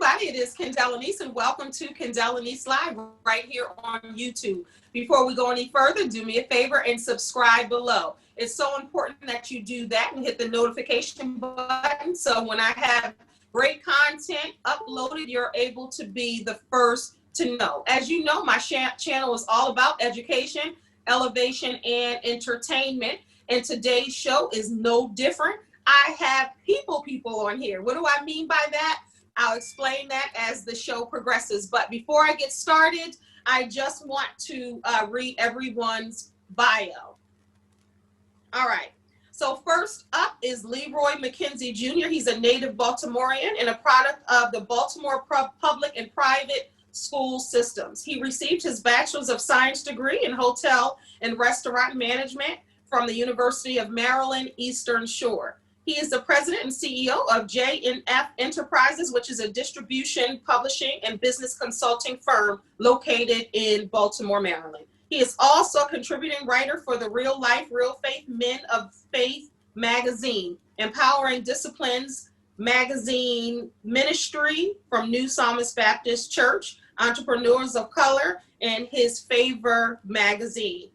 everybody, it is Kendell Lenice, and welcome to Kendell Lenice Live right here on YouTube. Before we go any further, do me a favor and subscribe below. It's so important that you do that and hit the notification button so when I have great content uploaded, you're able to be the first to know. As you know, my channel is all about education, elevation, and entertainment, and today's show is no different. I have people on here. What do I mean by that? I'll explain that as the show progresses. But before I get started, I just want to read everyone's bio. All right. So first up is Leroy Kenzie Jr. He's a native Baltimorean and a product of the Baltimore public and private school systems. He received his Bachelor's of Science degree in Hotel and Restaurant Management from the University of Maryland, Eastern Shore. He is the president and CEO of J&F Enterprises, which is a distribution, publishing, and business consulting firm located in Baltimore, Maryland. He is also a contributing writer for the Real Life, Real Faith Men of Faith magazine, Empowering Disciplines magazine ministry from New Psalmist Baptist Church, Entrepreneurs of Color, and his Favor magazine.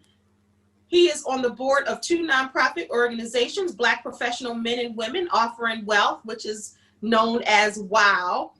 He is on the board of two nonprofit organizations, Black Professional Men and Women Offering Wealth, which is known as WOW.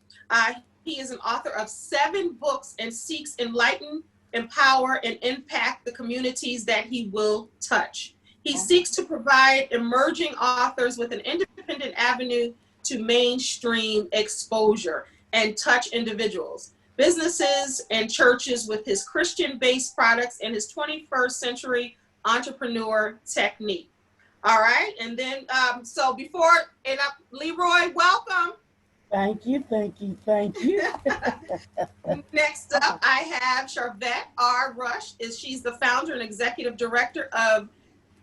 He is an author of 7 books and seeks enlighten, empower, and impact the communities that he will touch. He seeks to provide emerging authors with an independent avenue to mainstream exposure and touch individuals, businesses, and churches with his Christian-based products and his 21st century entrepreneur technique. All right, and then so before Leroy, welcome. Thank you. Next up, I have Charvette Rush. She's the founder and executive director of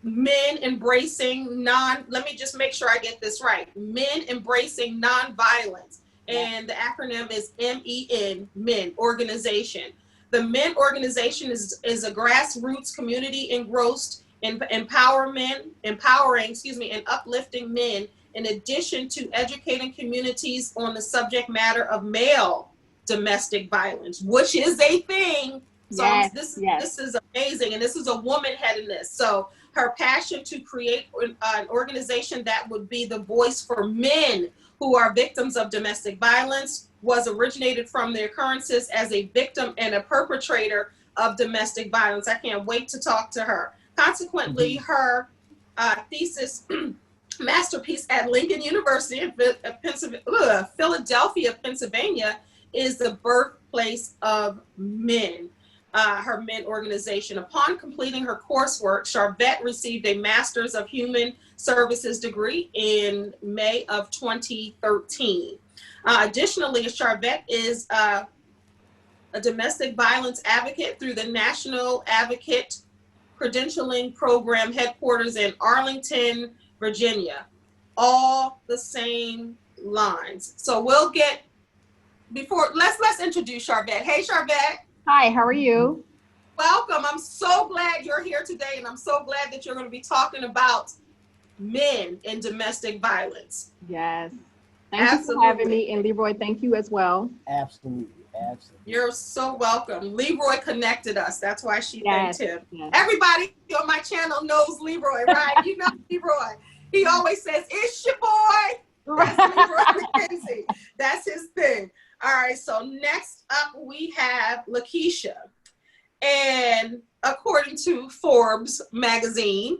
Men Embracing let me just make sure I get this right. Men Embracing Nonviolence, and the acronym is MEN, Men Organization. The Men Organization is a grassroots community engrossed in empowering, and uplifting men, in addition to educating communities on the subject matter of male domestic violence, which is a thing. So this is amazing, and this is a woman heading this. So her passion to create an organization that would be the voice for men who are victims of domestic violence was originated from the occurrences as a victim and a perpetrator of domestic violence. I can't wait to talk to her. Consequently, her thesis masterpiece at Lincoln University in Philadelphia, Pennsylvania, is the birthplace of men. Her Men organization. Upon completing her coursework, Charvette received a Master's of Human Services degree in May of 2013. Additionally, Charvette is a domestic violence advocate through the National Advocate Credentialing Program headquarters in Arlington, Virginia. All the same lines. So we'll get let's introduce Charvette. Hey, Charvette. Hi, how are you? Welcome. I'm so glad you're here today, and I'm so glad that you're going to be talking about men and domestic violence. Yes. Thank you for having me, and Leroy, thank you as well. Absolutely. You're so welcome. Leroy connected us. That's why she thanked him. Yes. Everybody on my channel knows Leroy, right? You know Leroy. He always says, "It's your boy." That's Leroy Kenzie. That's his thing. All right, so next up we have Lakesha. And according to Forbes magazine,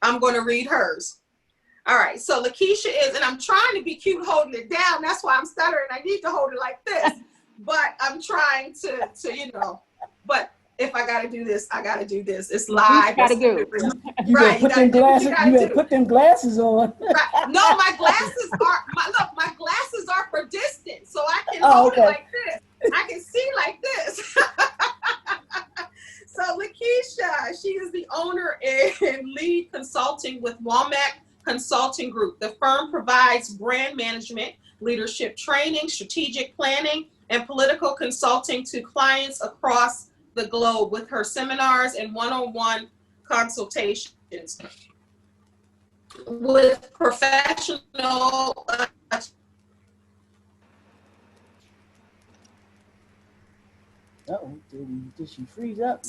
I'm going to read hers. All right, so Lakesha is, and I'm trying to be cute holding it down. That's why I'm stuttering. I need to hold it like this. But I'm trying to but if I got to do this, I got to do this. It's live. You got to do. You right, better put them glasses on. Right. No, my glasses are for distance, so I can hold it like this. I can see like this. So Lakesha, she is the owner and lead consulting with Womack Consulting Group. The firm provides brand management, leadership training, strategic planning, and political consulting to clients across the globe with her seminars and one-on-one consultations with professional Uh-oh, did she freeze up?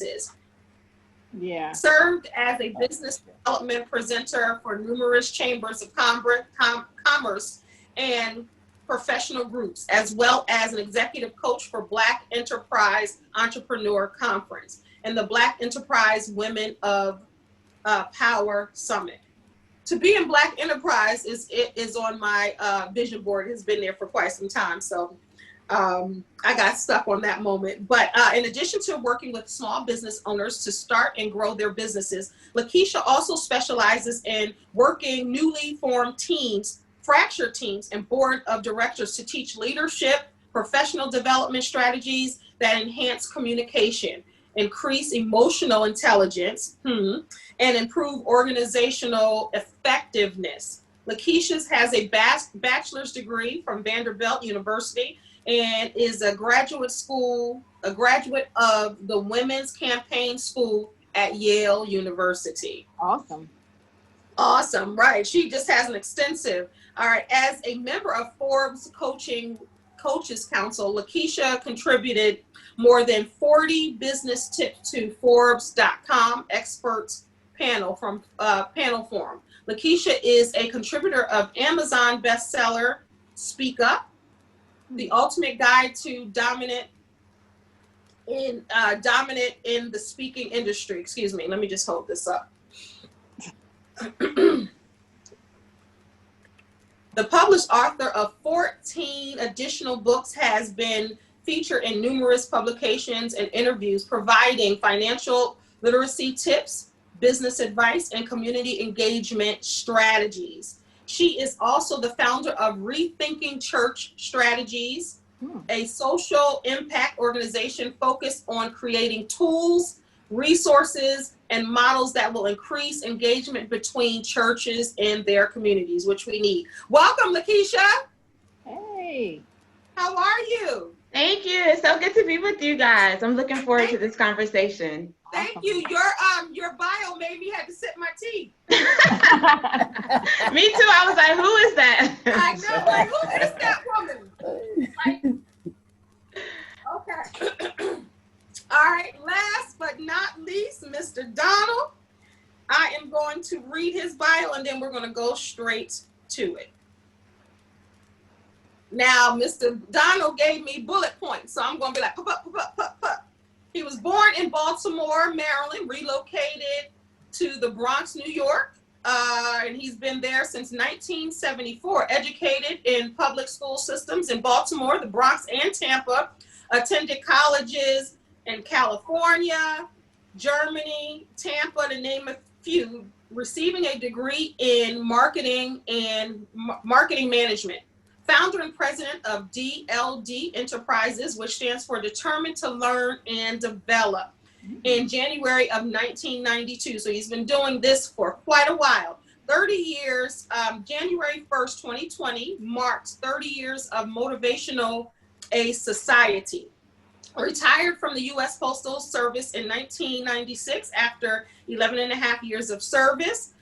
Yeah. Served as a business development presenter for numerous chambers of commerce and professional groups, as well as an executive coach for Black Enterprise Entrepreneur Conference and the Black Enterprise Women of Power Summit. To be in Black Enterprise is on my vision board. It has been there for quite some time. So I got stuck on that moment. But in addition to working with small business owners to start and grow their businesses, Lakesha also specializes in working newly formed teams, fractured teams, and board of directors to teach leadership, professional development strategies that enhance communication, increase emotional intelligence, and improve organizational effectiveness. Lakesha has a bachelor's degree from Vanderbilt University and is a graduate of the Women's Campaign School at Yale University. Awesome, right. She just has an extensive, all right. As a member of Forbes Coaches Council, Lakesha contributed more than 40 business tips to Forbes.com experts panel from panel forum. Lakesha is a contributor of Amazon bestseller Speak Up, The Ultimate Guide to Dominant in the Speaking Industry. Excuse me, let me just hold this up. The published author of 14 additional books has been featured in numerous publications and interviews, providing financial literacy tips, business advice, and community engagement strategies. She is also the founder of Rethinking Church Strategies, a social impact organization focused on creating tools, resources, and models that will increase engagement between churches and their communities, which we need. Welcome, Lakesha. Hey. How are you? Thank you. It's so good to be with you guys. I'm looking forward to this conversation. Thank you. Your bio made me have to sip my tea. Me too. I was like, who is that? I know, like, who is that woman? Like, okay. All right, last but not least, Mr. Donald. I am going to read his bio and then we're going to go straight to it. Now, Mr. Donald gave me bullet points, so I'm going to be like, pup. He was born in Baltimore, Maryland, relocated to the Bronx, New York, and he's been there since 1974, educated in public school systems in Baltimore, the Bronx, and Tampa, attended colleges in California, Germany, Tampa, to name a few, receiving a degree in marketing and marketing management. Founder and president of DLD Enterprises, which stands for Determined to Learn and Develop, in January of 1992. So he's been doing this for quite a while. 30 years, January 1st, 2020 marks 30 years of Motivational a Society. Retired from the U.S. Postal Service in 1996 after 11 and a half years of service.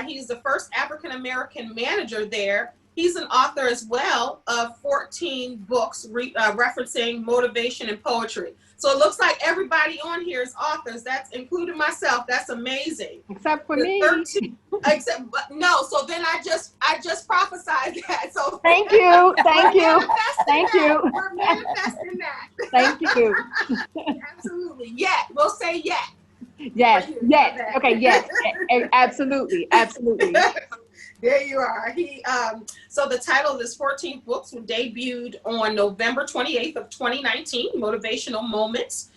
He's the first African-American manager there. He's an author as well of 14 books referencing motivation and poetry. So it looks like everybody on here is authors. That's including myself. That's amazing. Except for me. No. So then I just prophesied that. So thank you. We're manifesting that. Thank you. Absolutely. Yet. We'll say yet. Yes. Okay. Yes. Absolutely. There you are. So the title of his 14th books were debuted on November 28th of 2019, Motivational Moments.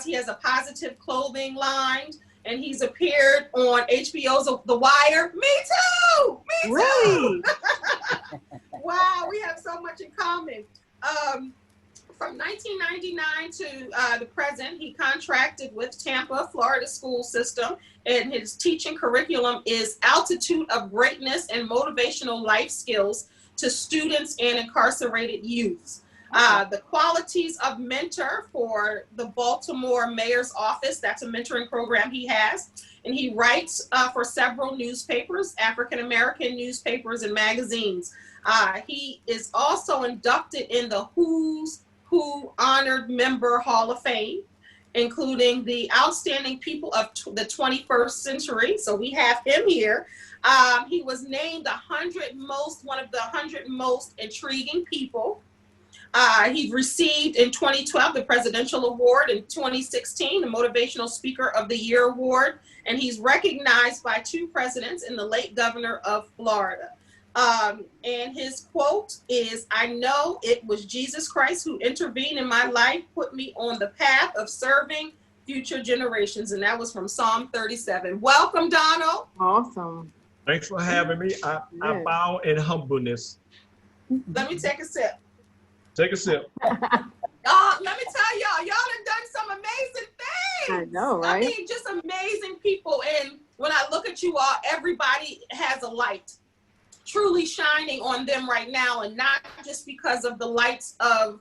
He has a positive clothing line, and he's appeared on HBO's The Wire. Me too! Really? Wow, we have so much in common. From 1999 to the present, he contracted with Tampa, Florida school system, and his teaching curriculum is Altitude of Greatness and Motivational Life Skills to students and incarcerated youths. The qualities of mentor for the Baltimore Mayor's Office, that's a mentoring program he has. And he writes for several newspapers, African-American newspapers and magazines. He is also inducted in the Who's SOOOO Honored Member Hall of Fame, including the Outstanding People of the 21st Century. So we have him here. He was named one of the 100 most intriguing people. He received in 2012 the Presidential Award, in 2016 the Motivational Speaker of the Year Award, and he's recognized by 2 presidents and the late governor of Florida. And his quote is, "I know it was Jesus Christ who intervened in my life, put me on the path of serving future generations." And that was from Psalm 37. Welcome, Donald. Awesome. Thanks for having me. I bow in humbleness. Let me take a sip. Take a sip. Let me tell y'all done some amazing things. I know, right? I mean, just amazing people. And when I look at you all, everybody has a light truly shining on them right now, and not just because of the lights of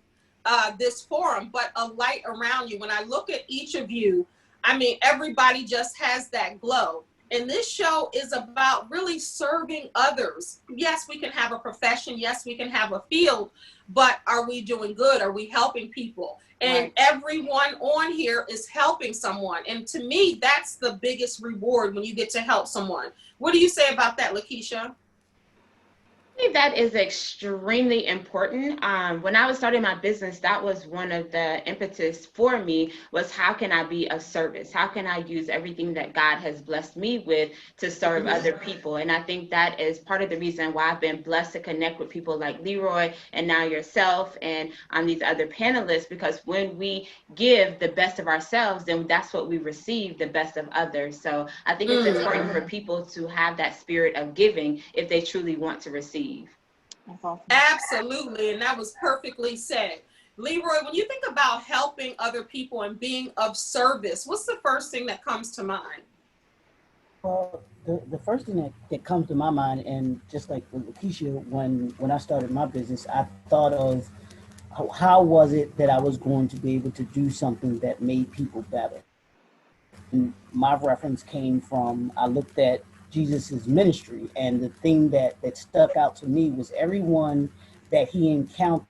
this forum, but a light around you. When I look at each of you, I mean, everybody just has that glow. And this show is about really serving others. Yes, we can have a profession. Yes, we can have a field, but are we doing good? Are we helping people? And right. Everyone on here is helping someone. And to me, that's the biggest reward, when you get to help someone. What do you say about that, Lakesha? I think that is extremely important. When I was starting my business, that was one of the impetus for me, was how can I be of service? How can I use everything that God has blessed me with to serve other people? And I think that is part of the reason why I've been blessed to connect with people like Leroy and now yourself and these other panelists, because when we give the best of ourselves, then that's what we receive, the best of others. So I think it's important for people to have that spirit of giving if they truly want to receive. That's awesome. Absolutely, and that was perfectly said. Leroy, when you think about helping other people and being of service, what's the first thing that comes to mind? Well, the first thing that comes to my mind, and just like with Lakesha, when I started my business, I thought of how was it that I was going to be able to do something that made people better. And my reference came from, I looked at Jesus's ministry, and the thing that stuck out to me was everyone that he encountered,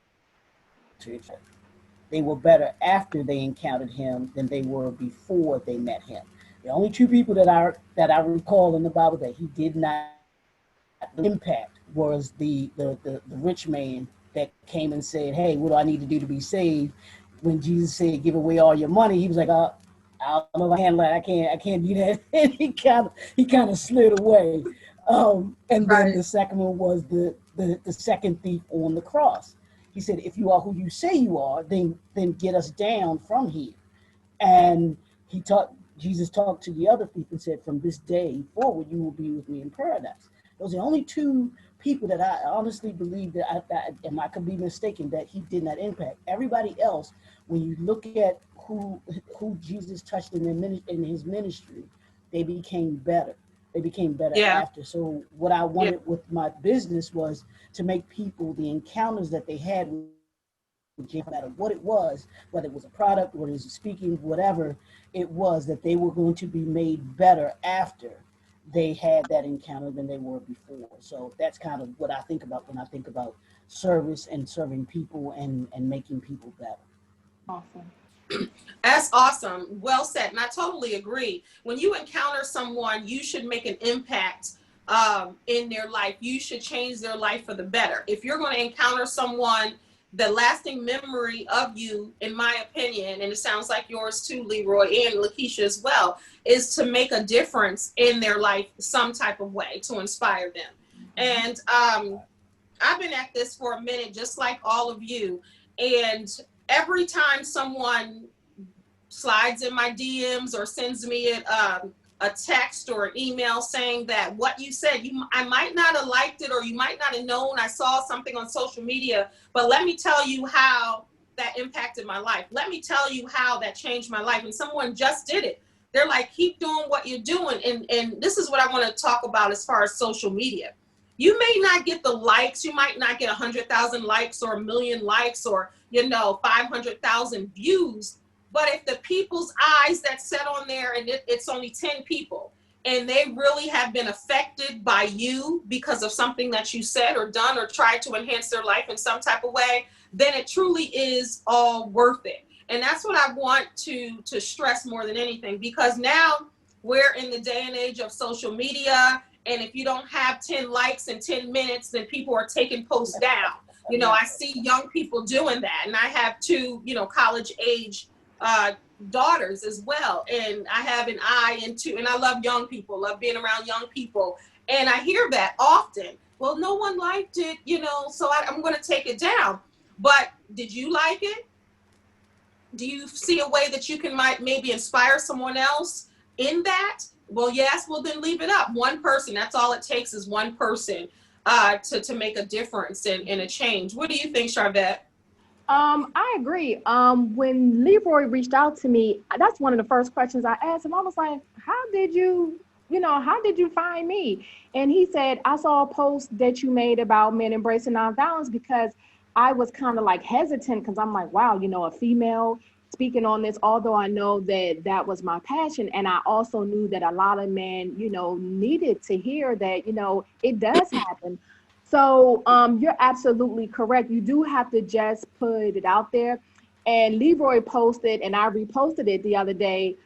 they were better after they encountered him than they were before they met him. The only 2 people that I recall in the Bible that he did not impact was the rich man that came and said, "Hey, what do I need to do to be saved?" When Jesus said, "Give away all your money," he was like, I don't know if I can, I can't do that. And he kind of slid away. And then the second one was the second thief on the cross. He said, "If you are who you say you are, then get us down from here." And Jesus talked to the other thief and said, "From this day forward, you will be with me in paradise." Those are the only 2 people that I honestly believe that and I could be mistaken, that he did not impact. Everybody else, when you look at who Jesus touched in his ministry, they became better. They became better after. So what I wanted with my business was to make people, the encounters that they had with Jesus, no matter what it was, whether it was a product, whether it was speaking, whatever it was, that they were going to be made better after they had that encounter than they were before. So that's kind of what I think about when I think about service and serving people and making people better. Awesome. That's awesome. Well said. And I totally agree. When you encounter someone, you should make an impact in their life. You should change their life for the better. If you're going to encounter someone, the lasting memory of you, in my opinion, and it sounds like yours too, Leroy, and Lakesha as well, is to make a difference in their life some type of way, to inspire them. And I've been at this for a minute, just like all of you. And every time someone slides in my DMs or sends me a text or an email saying that what you said, I might not have liked it, or you might not have known, I saw something on social media, but let me tell you how that impacted my life. Let me tell you how that changed my life. And someone just did it. They're like, keep doing what you're doing. And this is what I want to talk about as far as social media. You may not get the likes. You might not get 100,000 likes or 1 million likes or, 500,000 views. But if the people's eyes that set on there, and it's only 10 people, and they really have been affected by you because of something that you said or done or tried to enhance their life in some type of way, then it truly is all worth it. And that's what I want to stress more than anything, because now we're in the day and age of social media. And if you don't have 10 likes in 10 minutes, then people are taking posts down. You know, I see young people doing that. And I have two, college age daughters as well. And I have an eye into, and I love young people, love being around young people. And I hear that often. Well, no one liked it, so I'm going to take it down. But did you like it? Do you see a way that you can maybe inspire someone else in that? Well, yes, well then leave it up. One person, that's all it takes is one person to make a difference and a change. What do you think, Charvette? I agree. When Leroy reached out to me, that's one of the first questions I asked him. I was like, how did you find me? And he said, I saw a post that you made about men embracing nonviolence, because I was kind of like hesitant, because I'm like, wow, a female speaking on this, although I know that was my passion. And I also knew that a lot of men, needed to hear that, it does happen. So you're absolutely correct. You do have to just put it out there. And Leroy posted, and I reposted it the other day,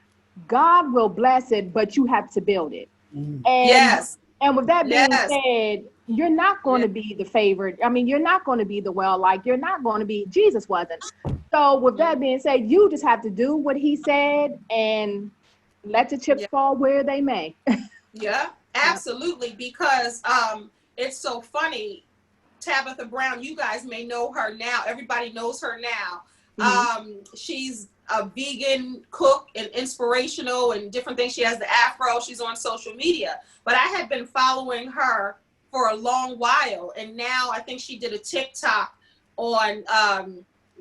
God will bless it, but you have to build it. And, yes. And with that being said, you're not going to be the favorite. I mean, you're not going to be the well-liked. You're not going to be, Jesus wasn't. So with that being said, you just have to do what he said and let the chips fall where they may. Yeah, absolutely. Because it's so funny. Tabitha Brown, you guys may know her now. Everybody knows her now. She's a vegan cook and inspirational and different things. She has the afro. She's on social media. But I had been following her for a long while. And now I think she did a TikTok on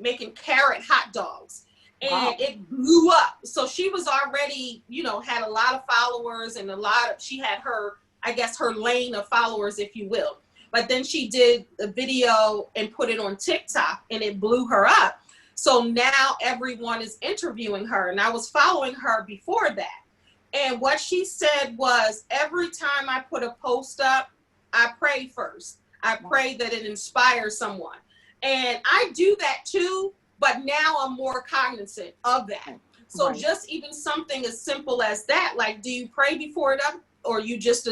making carrot hot dogs. And it blew up. So she was already, had a lot of followers and she had her, I guess, her lane of followers, if you will. But then she did a video and put it on TikTok and it blew her up. So now everyone is interviewing her. And I was following her before that. And what she said was, every time I put a post up, I pray first. I pray that it inspires someone. And I do that too, but now I'm more cognizant of that. So just even something as simple as that, like, do you pray before it up, or you just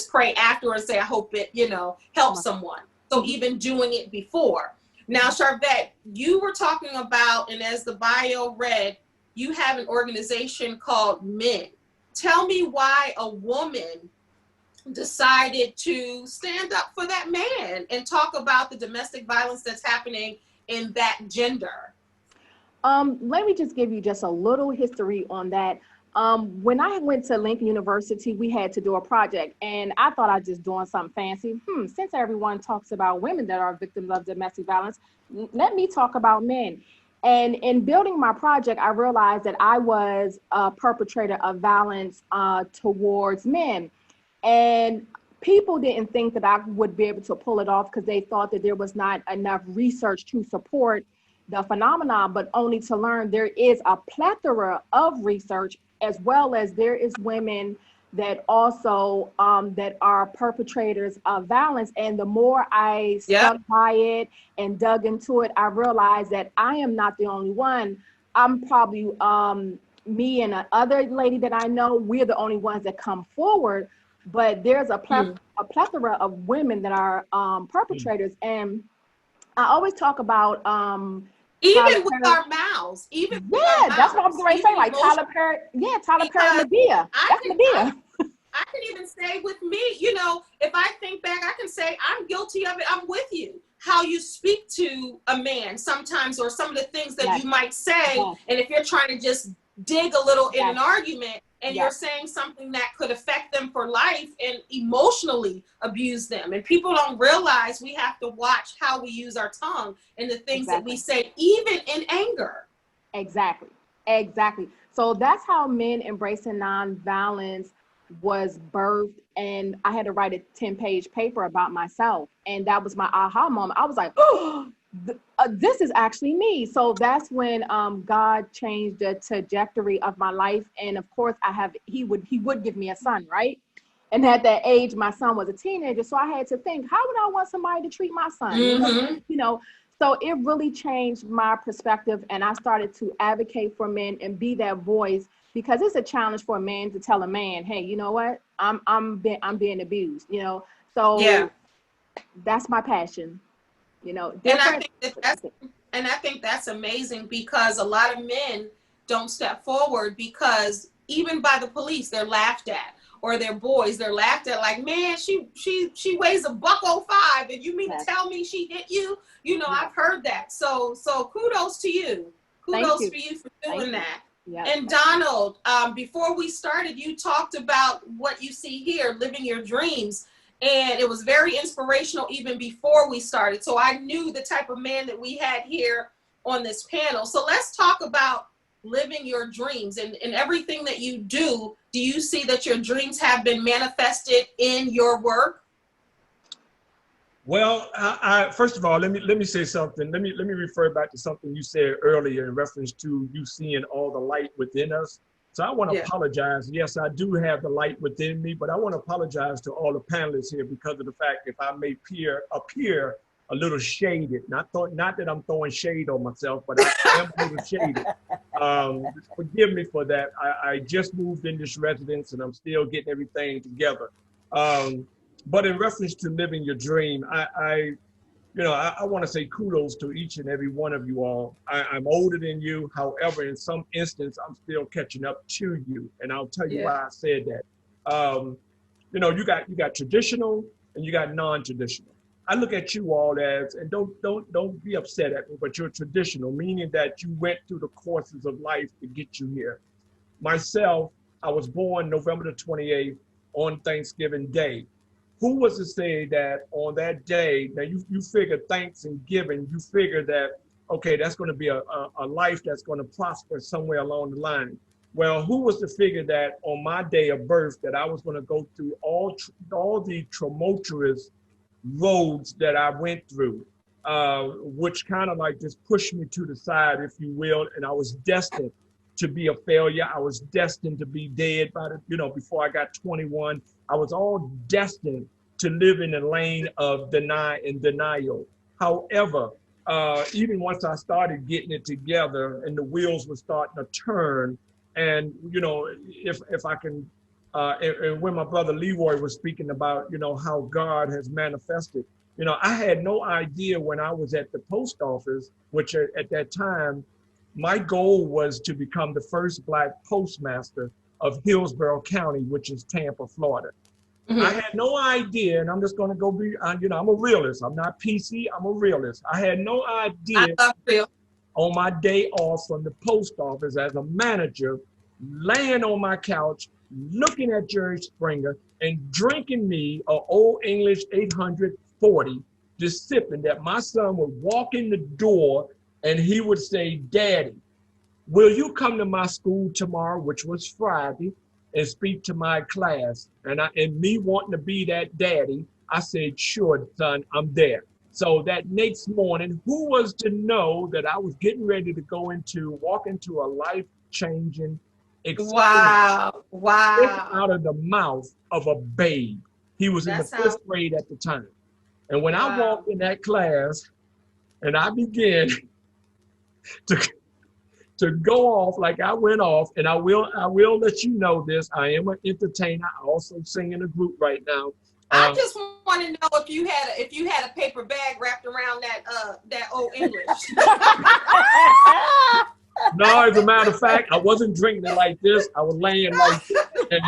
pray after and say, I hope it, helps someone. So even doing it before. Now, Charvette, you were talking about, and as the bio read, you have an organization called Men. Tell me why a woman decided to stand up for that man and talk about the domestic violence that's happening in that gender. Let me just give you just a little history on that. When I went to Lincoln University, we had to do a project, and I thought I was just doing something fancy. Since everyone talks about women that are victims of domestic violence, let me talk about men. And in building my project, I realized that I was a perpetrator of violence towards men. And people didn't think that I would be able to pull it off, because they thought that there was not enough research to support the phenomenon, but only to learn there is a plethora of research, as well as there is women that also that are perpetrators of violence. And the more I stuck by it and dug into it, I realized that I am not the only one. I'm probably me and another lady that I know, we're the only ones that come forward, but there's a plethora of women that are perpetrators. And I always talk about even with our mouths, even with our mouths, that's what I was going to say. Like Tyler Perry, Tyler Perry, Medea. That's Medea. I can even say with me, if I think back, I can say I'm guilty of it. I'm with you. How you speak to a man sometimes, or some of the things that you might say, and if you're trying to just dig a little in an argument, and you're saying something that could affect them for life and emotionally abuse them. And people don't realize we have to watch how we use our tongue and the things that we say, even in anger. Exactly. So that's how Men Embracing Nonviolence was birthed. And I had to write a 10-page paper about myself. And that was my aha moment. I was like, oh, this is actually me. So that's when God changed the trajectory of my life. And of course, he would give me a son, right? And at that age, my son was a teenager. So I had to think, how would I want somebody to treat my son? You know, so it really changed my perspective. And I started to advocate for men and be that voice, because it's a challenge for a man to tell a man, hey, you know what? I'm being abused, you know? So Yeah. That's my passion, you know. And I think that's amazing, because a lot of men don't step forward, because even by the police, they're laughed at, or their boys, they're laughed at, like, man, she weighs $105, and you mean to tell me she hit you? You know, I've heard that. So kudos to you. Kudos for you for doing that. Yeah. And Donald, before we started, you talked about what you see here, living your dreams. And it was very inspirational even before we started. So I knew the type of man that we had here on this panel. So let's talk about living your dreams, and everything that you do. Do you see that your dreams have been manifested in your work? Well, I first of all, let me say something. Let me refer back to something you said earlier in reference to you seeing all the light within us. So I want to apologize. Yes, I do have the light within me, but I want to apologize to all the panelists here because of the fact if I may appear a little shaded. Not that I'm throwing shade on myself, but I am a little shaded. Forgive me for that. I just moved in this residence and I'm still getting everything together. But in reference to living your dream, I want to say kudos to each and every one of you all. I'm older than you. However, in some instance, I'm still catching up to you. And I'll tell you why I said that. You got traditional and you got non-traditional. I look at you all as, and don't be upset at me, but you're traditional, meaning that you went through the courses of life to get you here. Myself, I was born November the 28th on Thanksgiving Day. Who was to say that on that day, now you figure thanks and giving, you figure that, okay, that's going to be a life that's going to prosper somewhere along the line. Well, who was to figure that on my day of birth that I was going to go through all the tumultuous roads that I went through, which kind of like just pushed me to the side, if you will, and I was destined to be a failure. I was destined to be dead before I got 21. I was all destined to live in the lane of denial. However, even once I started getting it together and the wheels were starting to turn, and if I can, and when my brother Leroy was speaking about how God has manifested, I had no idea when I was at the post office, which at that time, my goal was to become the first Black postmaster of Hillsborough County, which is Tampa, Florida. Mm-hmm. I had no idea, and I'm just going to go be, I'm a realist. I'm not PC, I'm a realist. I had no idea on my day off from the post office as a manager, laying on my couch, looking at Jerry Springer and drinking me an Old English 840, just sipping, that my son would walk in the door and he would say, "Daddy, will you come to my school tomorrow," which was Friday, "and speak to my class?" And me wanting to be that daddy, I said, "Sure, son, I'm there." So that next morning, who was to know that I was getting ready to walk into a life-changing experience? Wow. Out of the mouth of a babe. He was in the fifth grade at the time. And when I walked in that class and I began to go off like I went off, and I will let you know this, I am an entertainer. I also sing in a group right now. I just want to know if you had a paper bag wrapped around that Old English. No, as a matter of fact, I wasn't drinking it like this. I was laying like this. And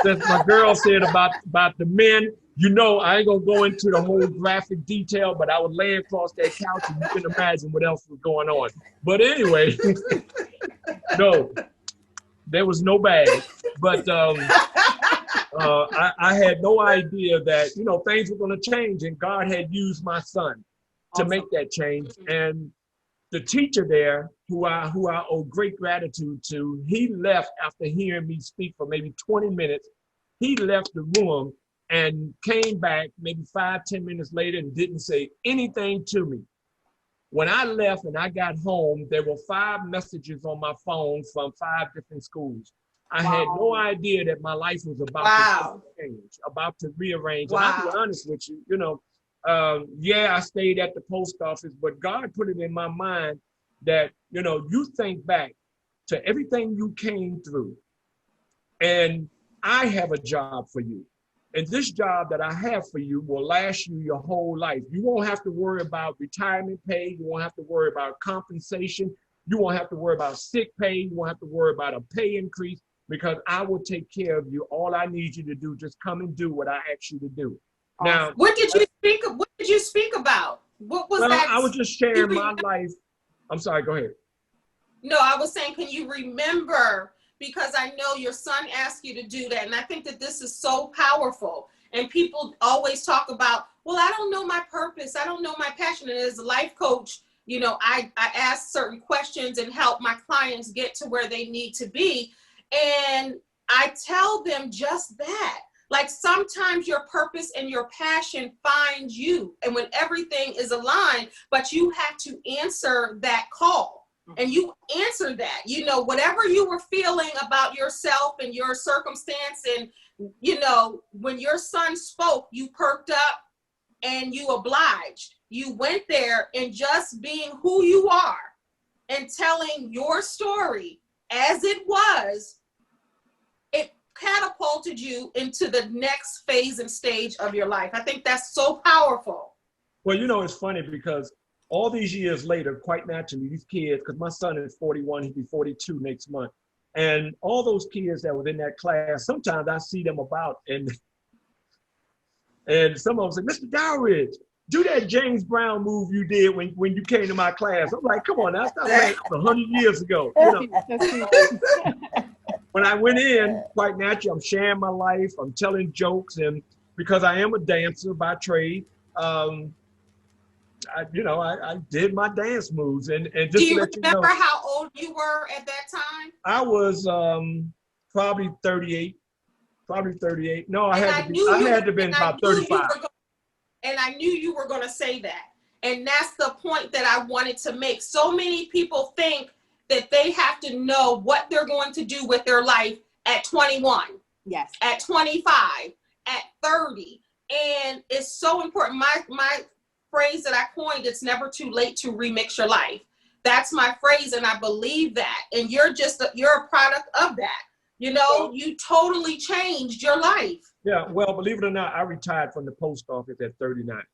since my girl said about the men, I ain't gonna go into the whole graphic detail, but I was laying across that couch and you can imagine what else was going on. But anyway, no, there was no bag. But I had no idea that, things were gonna change, and God had used my son to make that change. And the teacher there, who I owe great gratitude to, he left after hearing me speak for maybe 20 minutes. He left the room and came back maybe 5-10 minutes later and didn't say anything to me. When I left and I got home, there were 5 messages on my phone from 5 different schools. I had no idea that my life was about to change, about to rearrange. And I'll be honest with you, yeah, I stayed at the post office, but God put it in my mind that, you think back to everything you came through, and I have a job for you. And this job that I have for you will last you your whole life. You won't have to worry about retirement pay. You won't have to worry about compensation. You won't have to worry about sick pay. You won't have to worry about a pay increase, because I will take care of you. All I need you to do, just come and do what I asked you to do. Now, what did you speak about? What was that? I was just sharing my life. I'm sorry, go ahead. No, I was saying, can you remember? Because I know your son asked you to do that. And I think that this is so powerful. And people always talk about, well, I don't know my purpose. I don't know my passion. And as a life coach, I ask certain questions and help my clients get to where they need to be. And I tell them just that. Like, sometimes your purpose and your passion finds you, and when everything is aligned, but you have to answer that call. And you answer that, whatever you were feeling about yourself and your circumstance. And, when your son spoke, you perked up and you obliged. You went there, and just being who you are and telling your story as it was, it catapulted you into the next phase and stage of your life. I think that's so powerful. Well, it's funny because all these years later, quite naturally, these kids, because my son is 41, he'll be 42 next month. And all those kids that were in that class, sometimes I see them about, and some of them say, Mr. Dowridge, do that James Brown move you did when you came to my class. I'm like, come on, that's not like 100 years ago. When I went in, quite naturally, I'm sharing my life, I'm telling jokes, and because I am a dancer by trade, I did my dance moves, and just do you remember how old you were at that time? I was probably 38. No, I had to have been about 35. And I knew you were going to say that. And that's the point that I wanted to make. So many people think that they have to know what they're going to do with their life at 21, yes, at 25, at 30. And it's so important. My phrase that I coined, it's never too late to remix your life. That's my phrase, and I believe that. And you're a product of that. You totally changed your life. Yeah, well, believe it or not, I retired from the post office at 39.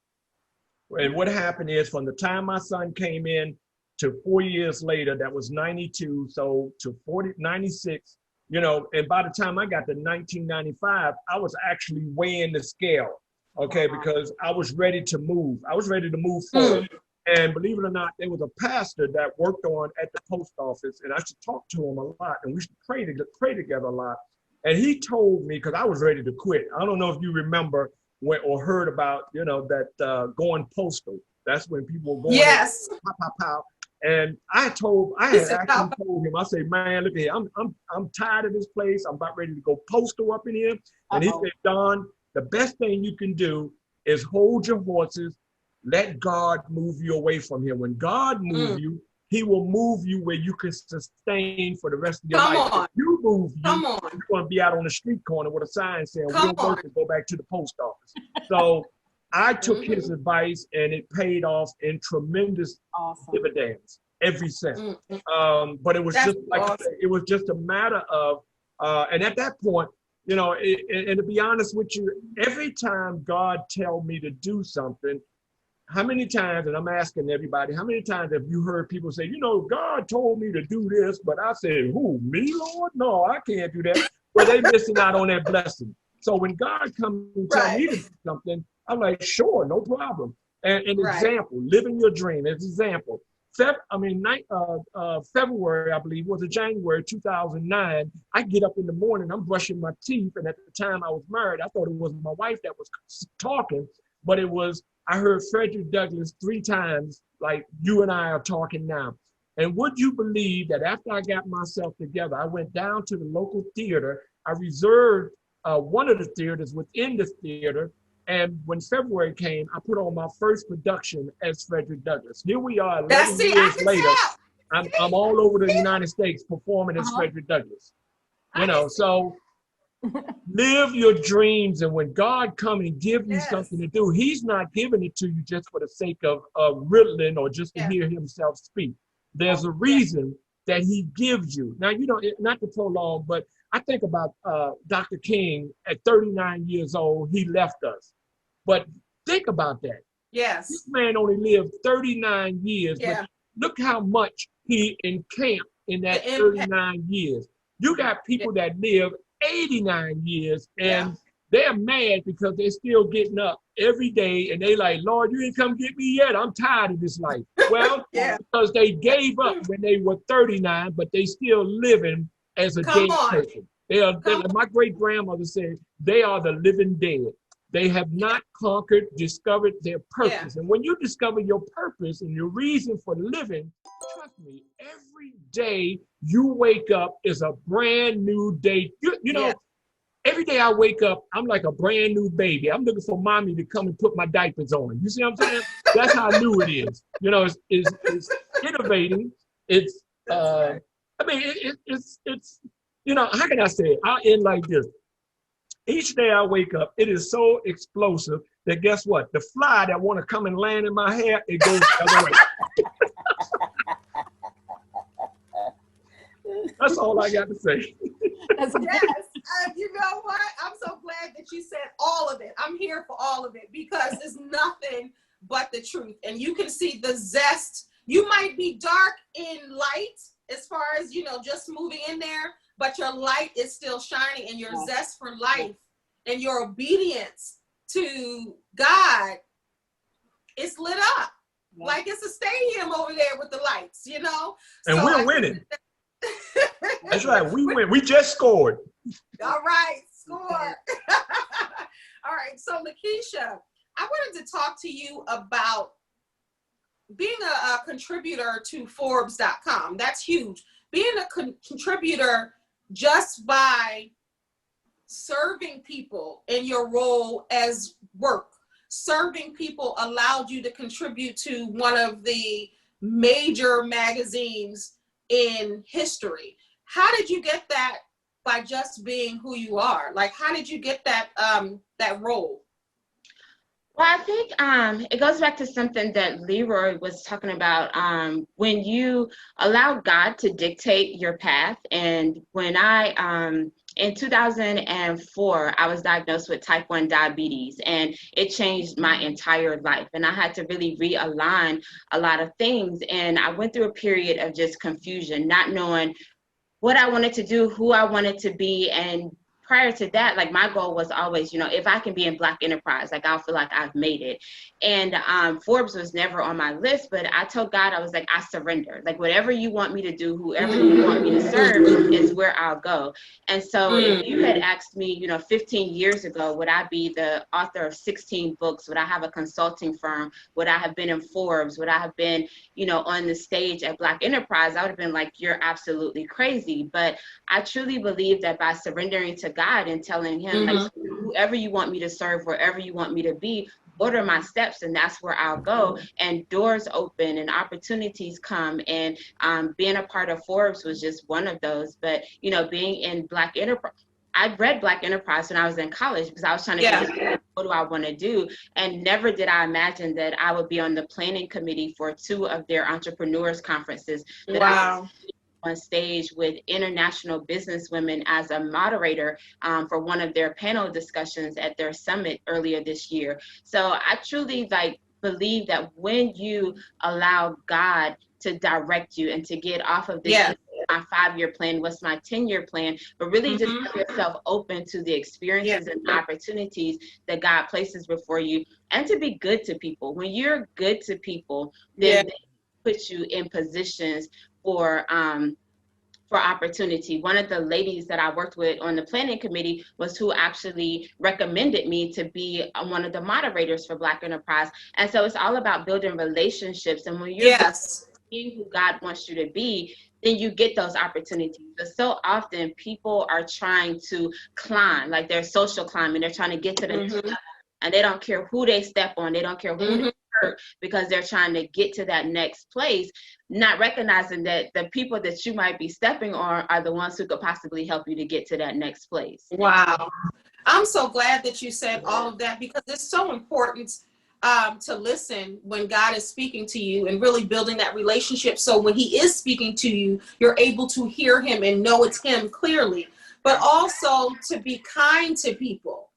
And what happened is, from the time my son came in to 4 years later, that was 92, so to 96, and by the time I got to 1995, I was actually weighing the scale. Okay, because I was ready to move. I was ready to move forward. And believe it or not, there was a pastor that worked at the post office, and I used to talk to him a lot, and we used to pray together a lot. And he told me, because I was ready to quit. I don't know if you remember or heard about, that going postal. That's when people were going. Yes. Pow, pow, pow. And I had actually told him, I said, man, look here, I'm tired of this place. I'm about ready to go postal up in here. And he said, Don, the best thing you can do is hold your horses, let God move you away from here. When God moves you, he will move you where you can sustain for the rest of your life. If you move you're going to be out on the street corner with a sign saying, we don't work to go back to the post office. So I took his advice, and it paid off in tremendous dividends every cent. But it was just like I said, it was just a matter of, and at that point, and to be honest with you, every time God tell me to do something, how many times, and I'm asking everybody, how many times have you heard people say, God told me to do this, but I said, who, me, Lord? No, I can't do that. Well, they missing out on that blessing. So when God comes and tell me to do something, I'm like, sure, no problem. And an example, living your dream, as an example. February, I believe, was it January 2009. I get up in the morning, I'm brushing my teeth, and at the time I was married, I thought it was my wife that was talking, but I heard Frederick Douglass 3 times, like you and I are talking now. And would you believe that after I got myself together, I went down to the local theater, I reserved one of the theaters within the theater, And when February came, I put on my first production as Frederick Douglass. Here we are, 11 That's years later. tell. I'm all over the United States performing as Frederick Douglass. You know, so live your dreams, and when God come and give you something to do, he's not giving it to you just for the sake of riddling or just to hear himself speak. There's a reason that he gives you. Now, you know, not to prolong, but I think about Dr. King at 39 years old, he left us. But think about that. Yes. This man only lived 39 years, but look how much he encamped in that 39 years. You got people that live 89 years and they're mad because they're still getting up every day and they like, Lord, you didn't come get me yet. I'm tired of this life. Well, because they gave up when they were 39, but they still living as a dead person. They are, my great grandmother said, they are the living dead. They have not conquered, discovered their purpose. And when you discover your purpose and your reason for living, trust me, every day you wake up is a brand new day. You know, every day I wake up, I'm like a brand new baby. I'm looking for mommy to come and put my diapers on. You see what I'm saying? That's how new it is. You know, it's innovating. It's, I mean, it's, you know, how can I say it? I'll end like this. Each day I wake up, it is so explosive that guess what? The fly that want to come and land in my hair, it goes the other way. That's all I got to say. Yes, you know what? I'm so glad that you said all of it. I'm here for all of it because it's nothing but the truth. And you can see the zest. You might be dark in light as far as, you know, just moving in there, but your light is still shining, and your zest for life and your obedience to God is lit up. Like it's a stadium over there with the lights, you know? And so we're winning. That's right. We win. We just scored. All right. Score. All right. So Lakesha, I wanted to talk to you about being a contributor to Forbes.com. That's huge. Being a contributor just by serving people in your role as work. Serving people allowed you to contribute to one of the major magazines in history. How did you get that by just being who you are? Like, how did you get that that role? Well, I think it goes back to something that Leroy was talking about, when you allow God to dictate your path. And when in 2004, I was diagnosed with type 1 diabetes, and it changed my entire life. And I had to really realign a lot of things. And I went through a period of just confusion, not knowing what I wanted to do, who I wanted to be. And prior to that, like my goal was always, you know, if I can be in Black enterprise, like I'll feel like I've made it. And Forbes was never on my list, but I told God, I was like, I surrender. Like whatever you want me to do, whoever you want me to serve is where I'll go. And so if you had asked me, you know, 15 years ago, would I be the author of 16 books? Would I have a consulting firm? Would I have been in Forbes? Would I have been, you know, on the stage at Black enterprise? I would have been like, you're absolutely crazy. But I truly believe that by surrendering to God and telling him, like, whoever you want me to serve, wherever you want me to be, order my steps, and that's where I'll go. And doors open and opportunities come. And being a part of Forbes was just one of those. But, you know, being in Black enterprise, I read Black enterprise when I was in college because I was trying to get, what do I want to do? And never did I imagine that I would be on the planning committee for 2 of their entrepreneurs conferences. That on stage with international businesswomen as a moderator for one of their panel discussions at their summit earlier this year. So I truly believe that when you allow God to direct you and to get off of this, my 5-year plan, what's my 10-year plan, but really just have yourself open to the experiences and opportunities that God places before you, and to be good to people. When you're good to people, then they put you in positions for opportunity. One of the ladies that I worked with on the planning committee was who actually recommended me to be one of the moderators for Black Enterprise. And so it's all about building relationships. And when you're being who God wants you to be, then you get those opportunities. But so often people are trying to climb, like they're social climbing, they're trying to get to the and they don't care who they step on. They don't care who they hurt, because they're trying to get to that next place, not recognizing that the people that you might be stepping on are the ones who could possibly help you to get to that next place. Wow. I'm so glad that you said all of that, because it's so important to listen when God is speaking to you and really building that relationship. So when he is speaking to you, you're able to hear him and know it's him clearly, but also to be kind to people.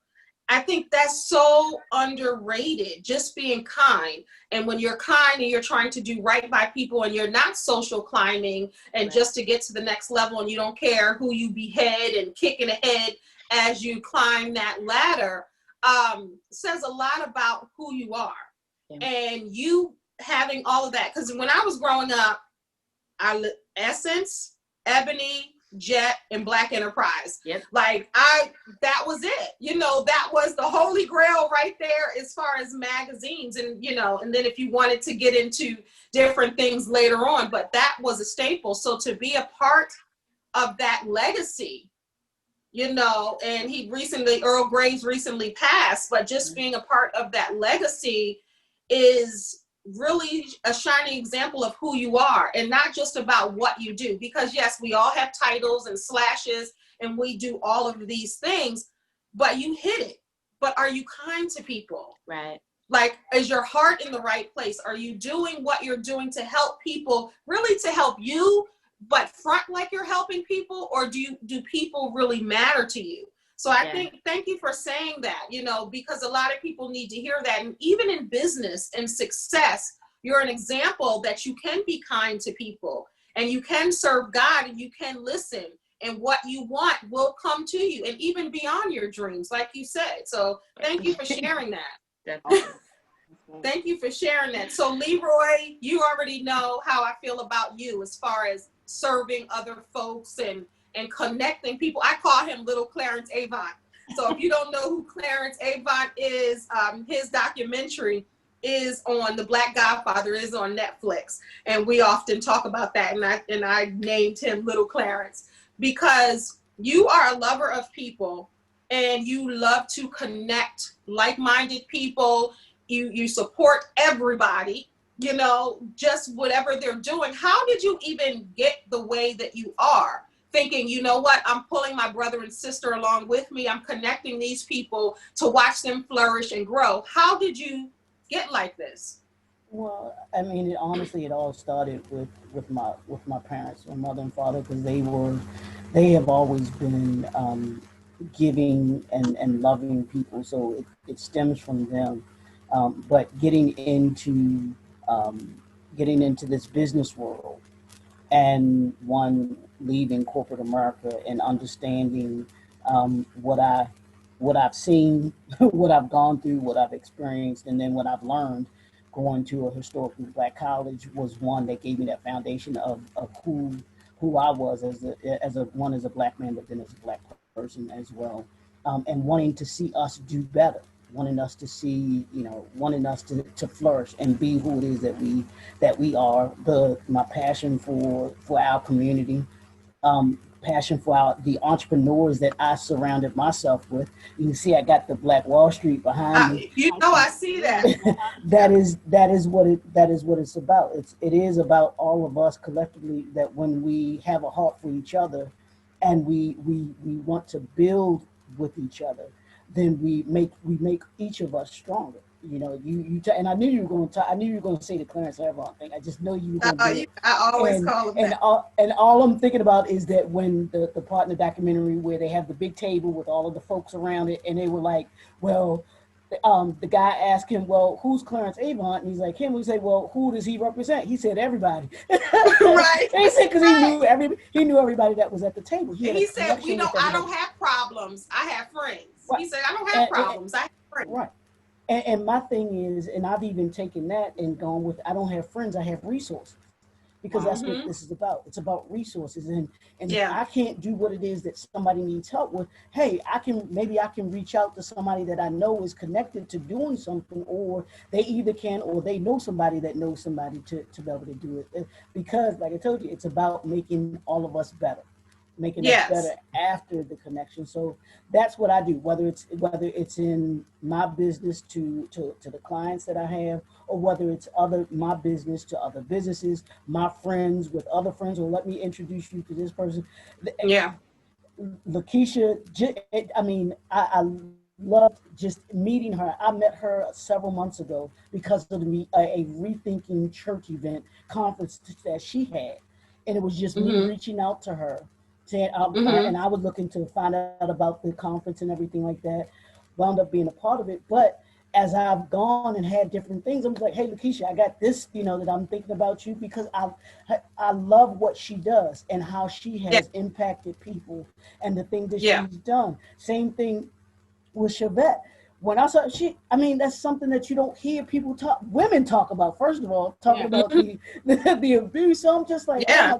I think that's so underrated, just being kind. And when you're kind and you're trying to do right by people and you're not social climbing and just to get to the next level, and you don't care who you behead and kick in the head as you climb that ladder, says a lot about who you are. Yeah. And you having all of that. Because when I was growing up, Essence, Ebony, Jet, and Black Enterprise. Yep. Like that was it. You know, that was the holy grail right there as far as magazines. And, you know, and then if you wanted to get into different things later on, but that was a staple. So to be a part of that legacy, you know, and Earl Graves recently passed, but just being a part of that legacy is really a shining example of who you are, and not just about what you do. Because yes, we all have titles and slashes and we do all of these things, but you hit it. But are you kind to people? Right. Like, is your heart in the right place? Are you doing what you're doing to help people, really to help you, but front like you're helping people? Or do people really matter to you? So I think, thank you for saying that, you know, because a lot of people need to hear that. And even in business and success, you're an example that you can be kind to people and you can serve God and you can listen, and what you want will come to you, and even beyond your dreams, like you said. So thank you for sharing that. Thank you for sharing that. So Leroy, you already know how I feel about you as far as serving other folks and connecting people. I call him Little Clarence Avant. So if you don't know who Clarence Avant is, his documentary is on The Black Godfather, is on Netflix. And we often talk about that. And I named him Little Clarence because you are a lover of people and you love to connect like-minded people. You support everybody, you know, just whatever they're doing. How did you even get the way that you are? Thinking, you know what, I'm pulling my brother and sister along with me. I'm connecting these people to watch them flourish and grow. How did you get like this? Well, I mean, honestly, it all started with my parents, my mother and father, because they have always been giving and loving people. So it stems from them. But getting into this business world, and one leaving corporate America and understanding what I've seen, what I've gone through, what I've experienced, and then what I've learned going to a historically Black college was one that gave me that foundation of who I was as a Black man, but then as a Black person as well, and wanting to see us do better. Wanting us to see, wanting us to flourish and be who it is that we are. My passion for our community, passion for the entrepreneurs that I surrounded myself with. You can see I got the Black Wall Street behind me. I see that. that is what it's about. It is about all of us collectively, that when we have a heart for each other and we want to build with each other, then we make each of us stronger. You know, and I knew you were going to. I knew you were going to say the Clarence Avant thing. I just know you were going to do it. I always call him that. And all I'm thinking about is that when the part in the documentary where they have the big table with all of the folks around it, and they were like, well, the guy asked him, well, who's Clarence Avant? And he's like, him. We say, well, who does he represent? He said, everybody. Right. He said, because he knew everybody that was at the table. He said, I don't have problems. I have friends. Right. He said, I don't have problems. I have friends. Right. And my thing is, and I've even taken that and gone with, I don't have friends, I have resources. Because that's what this is about. It's about resources. And if I can't do what it is that somebody needs help with, hey, I can reach out to somebody that I know is connected to doing something, or they either can or they know somebody that knows somebody to be able to do it. Because like I told you, it's about making all of us better. making us Yes. better after the connection. So that's what I do, whether it's in my business to the clients that I have, or whether it's my business to other businesses, my friends with other friends, or let me introduce you to this person. Yeah. Lakesha, I mean, I loved just meeting her. I met her several months ago because of a Rethinking Church event conference that she had. And it was just me reaching out to her, saying, and I was looking to find out about the conference and everything like that, wound up being a part of it. But as I've gone and had different things, I'm like, hey, Lakesha, I got this, that I'm thinking about you, because I love what she does and how she has impacted people and the things that she's done. Same thing with Charvette. When I saw that's something that you don't hear women talk about. First of all, talking about the abuse. So I'm just like, I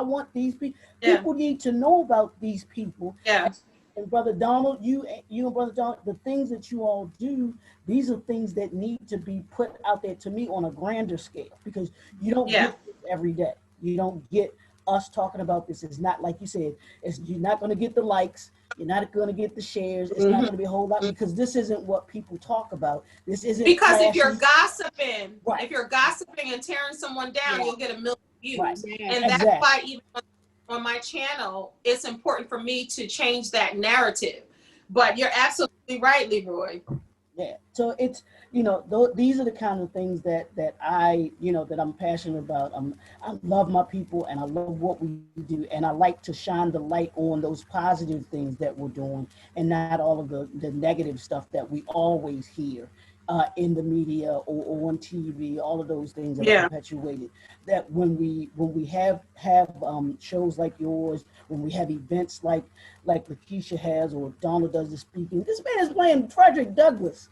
want these people. People need to know about these people. Yeah. And Brother Donald, you and Brother Donald, the things that you all do, these are things that need to be put out there to me on a grander scale, because you don't get this every day. You don't get us talking about this. It's not like you said, you're not going to get the likes. You're not going to get the shares. It's not going to be a whole lot, because this isn't what people talk about. This isn't because flashy. if you're gossiping and tearing someone down, you'll get a million views. Right. And that's why even on my channel, it's important for me to change that narrative. But you're absolutely right, Leroy. Yeah. So it's, these are the kind of things that I, that I'm passionate about. I love my people and I love what we do. And I like to shine the light on those positive things that we're doing, and not all of the negative stuff that we always hear in the media or on TV, all of those things that are perpetuated. That when we have shows like yours, when we have events like Lakesha has, or Donald does the speaking, this man is playing Frederick Douglass.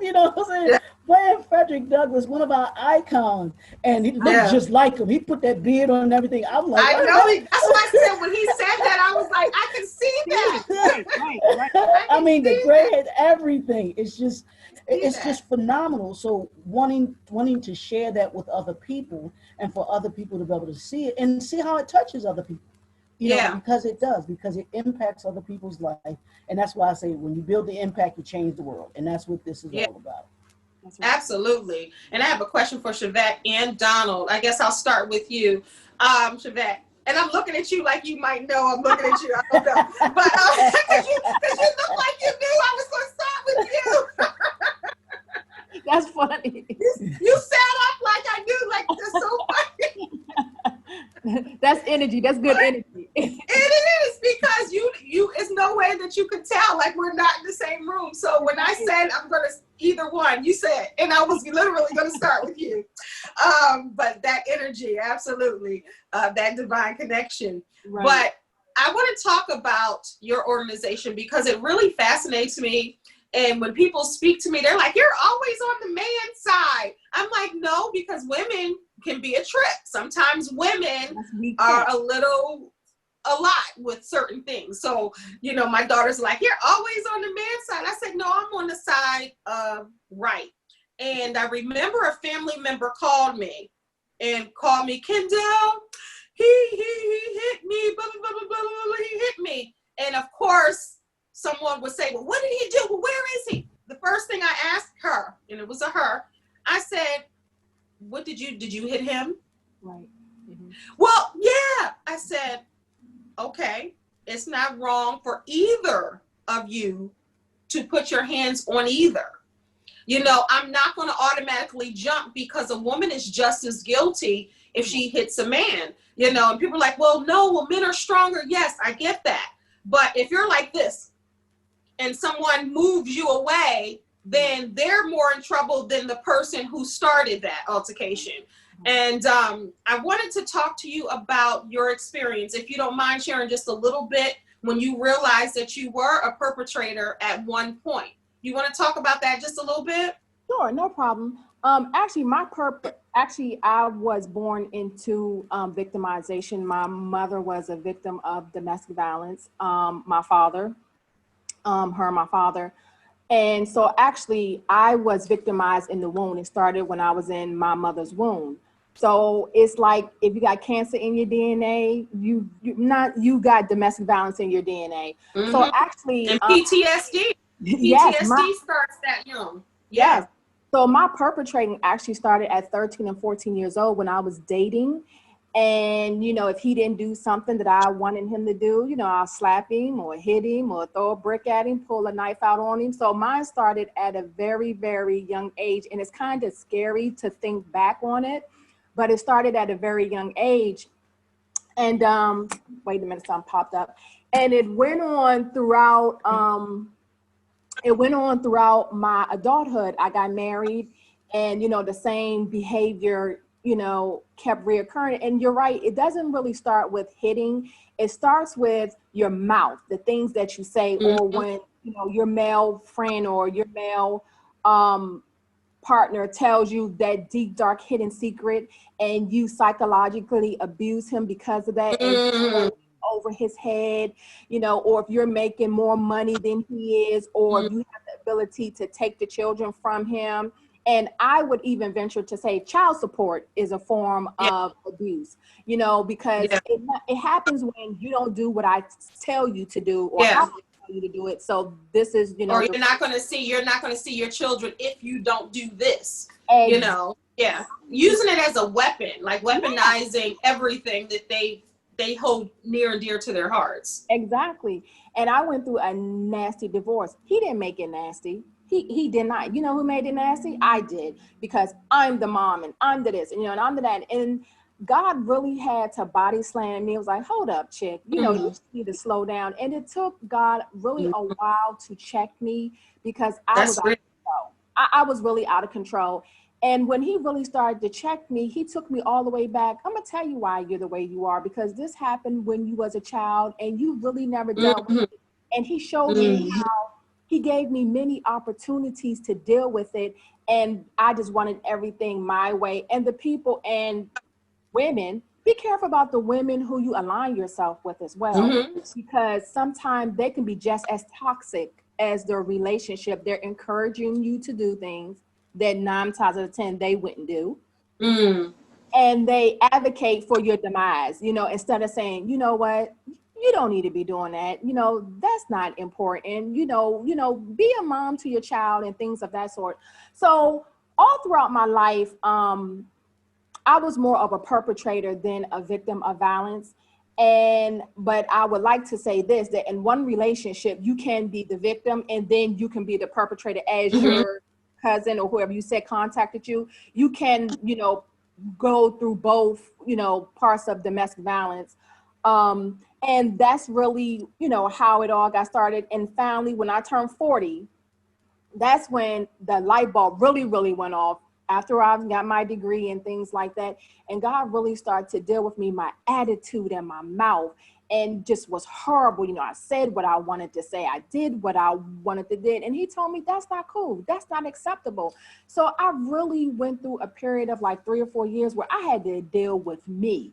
You know what I'm saying? Playing Frederick Douglass, one of our icons, and he looks just like him. He put that beard on and everything. I'm like, I know. That's why I said when he said that, I was like, I can see that. Right. I mean, the gray head, everything. It's just phenomenal. So wanting to share that with other people, and for other people to be able to see it and see how it touches other people. Because it does, because it impacts other people's life. And that's why I say, when you build the impact, you change the world. And that's what this is all about. That's right. Absolutely. And I have a question for Charvette and Donald. I guess I'll start with you, Charvette. And I'm looking at you like you might know I'm looking at you. I don't know. But because you look like you knew I was going to start with you. That's funny. You sat up like I knew, like that's so funny. That's energy. That's good energy. It is, because you it's no way that you could tell, like we're not in the same room. So when I said I'm gonna either one, you said, and I was literally gonna start with you. But that energy, absolutely, that divine connection. Right. But I want to talk about your organization, because it really fascinates me. And when people speak to me, they're like, you're always on the man's side. I'm like, no, because women can be a trip. Sometimes women are a lot with certain things. So, my daughter's like, you're always on the man's side. I said, no, I'm on the side of right. And I remember a family member called me, Kendell, he hit me, blah, blah, blah, blah, blah, he hit me. And of course, someone would say, well, what did he do? Well, where is he? The first thing I asked her, and it was a her, I said, what did you hit him? Right. Mm-hmm. Well, yeah. I said, okay, it's not wrong for either of you to put your hands on either. I'm not going to automatically jump, because a woman is just as guilty if she hits a man, and people are like, well, men are stronger. Yes, I get that. But if you're like this, and someone moves you away, then they're more in trouble than the person who started that altercation. And I wanted to talk to you about your experience, if you don't mind sharing just a little bit, when you realized that you were a perpetrator at one point. You want to talk about that just a little bit? Sure, no problem. Actually, I was born into victimization. My mother was a victim of domestic violence. My father. Her and my father. And so actually I was victimized in the womb. It started when I was in my mother's womb. So it's like if you got cancer in your DNA, you got domestic violence in your DNA. Mm-hmm. So actually, and PTSD. Yes, PTSD starts that young. Yes. So my perpetrating actually started at 13 and 14 years old when I was dating. And, you know, if he didn't do something that I wanted him to do, you know, I'll slap him or hit him or throw a brick at him, pull a knife out on him. So mine started at a very, very young age. And it's kind of scary to think back on it, but it started at a very young age. And wait a minute, something popped up. And it went on throughout my adulthood. I got married, and, you know, the same behavior, you know, kept reoccurring. And you're right, it doesn't really start with hitting. It starts with your mouth, the things that you say, or when, you know, your male friend or your male partner tells you that deep, dark, hidden secret, and you psychologically abuse him because of that, and over his head, you know, or if you're making more money than he is, or if you have the ability to take the children from him. And I would even venture to say child support is a form of abuse, you know, because it happens when you don't do what I tell you to do, or I tell you to do it. So this is, you know, or you're not going to see your children if you don't do this, you know. Using it as a weapon, like weaponizing everything that they hold near and dear to their hearts. Exactly. And I went through a nasty divorce. He didn't make it nasty. He did not. You know who made it nasty? I did, because I'm the mom and I'm the this and, you know, and I'm the that. And God really had to body slam me. It was like, hold up, chick, you know, you need to slow down. And it took God really a while to check me, because I was out of control. I was really out of control. And when he really started to check me, he took me all the way back. I'm going to tell you why you're the way you are, because this happened when you was a child and you really never dealt with it. And he showed me how he gave me many opportunities to deal with it. And I just wanted everything my way. And the people and women, be careful about the women who you align yourself with as well, because sometimes they can be just as toxic as their relationship. They're encouraging you to do things that 9 times out of 10 they wouldn't do. And they advocate for your demise, you know, instead of saying, you know what, you don't need to be doing that, you know, that's not important, you know, be a mom to your child and things of that sort. So all throughout my life, I was more of a perpetrator than a victim of violence. But I would like to say this, that in one relationship, you can be the victim and then you can be the perpetrator as your cousin or whoever you said contacted you. You can, you know, go through both, you know, parts of domestic violence. And that's really, you know, how it all got started. And finally, when I turned 40, that's when the light bulb really, really went off, after I got my degree and things like that. And God really started to deal with me, my attitude and my mouth, and just was horrible. You know, I said what I wanted to say. I did what I wanted to do. And he told me that's not cool. That's not acceptable. So I really went through a period of like 3 or 4 years where I had to deal with me.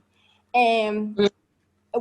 And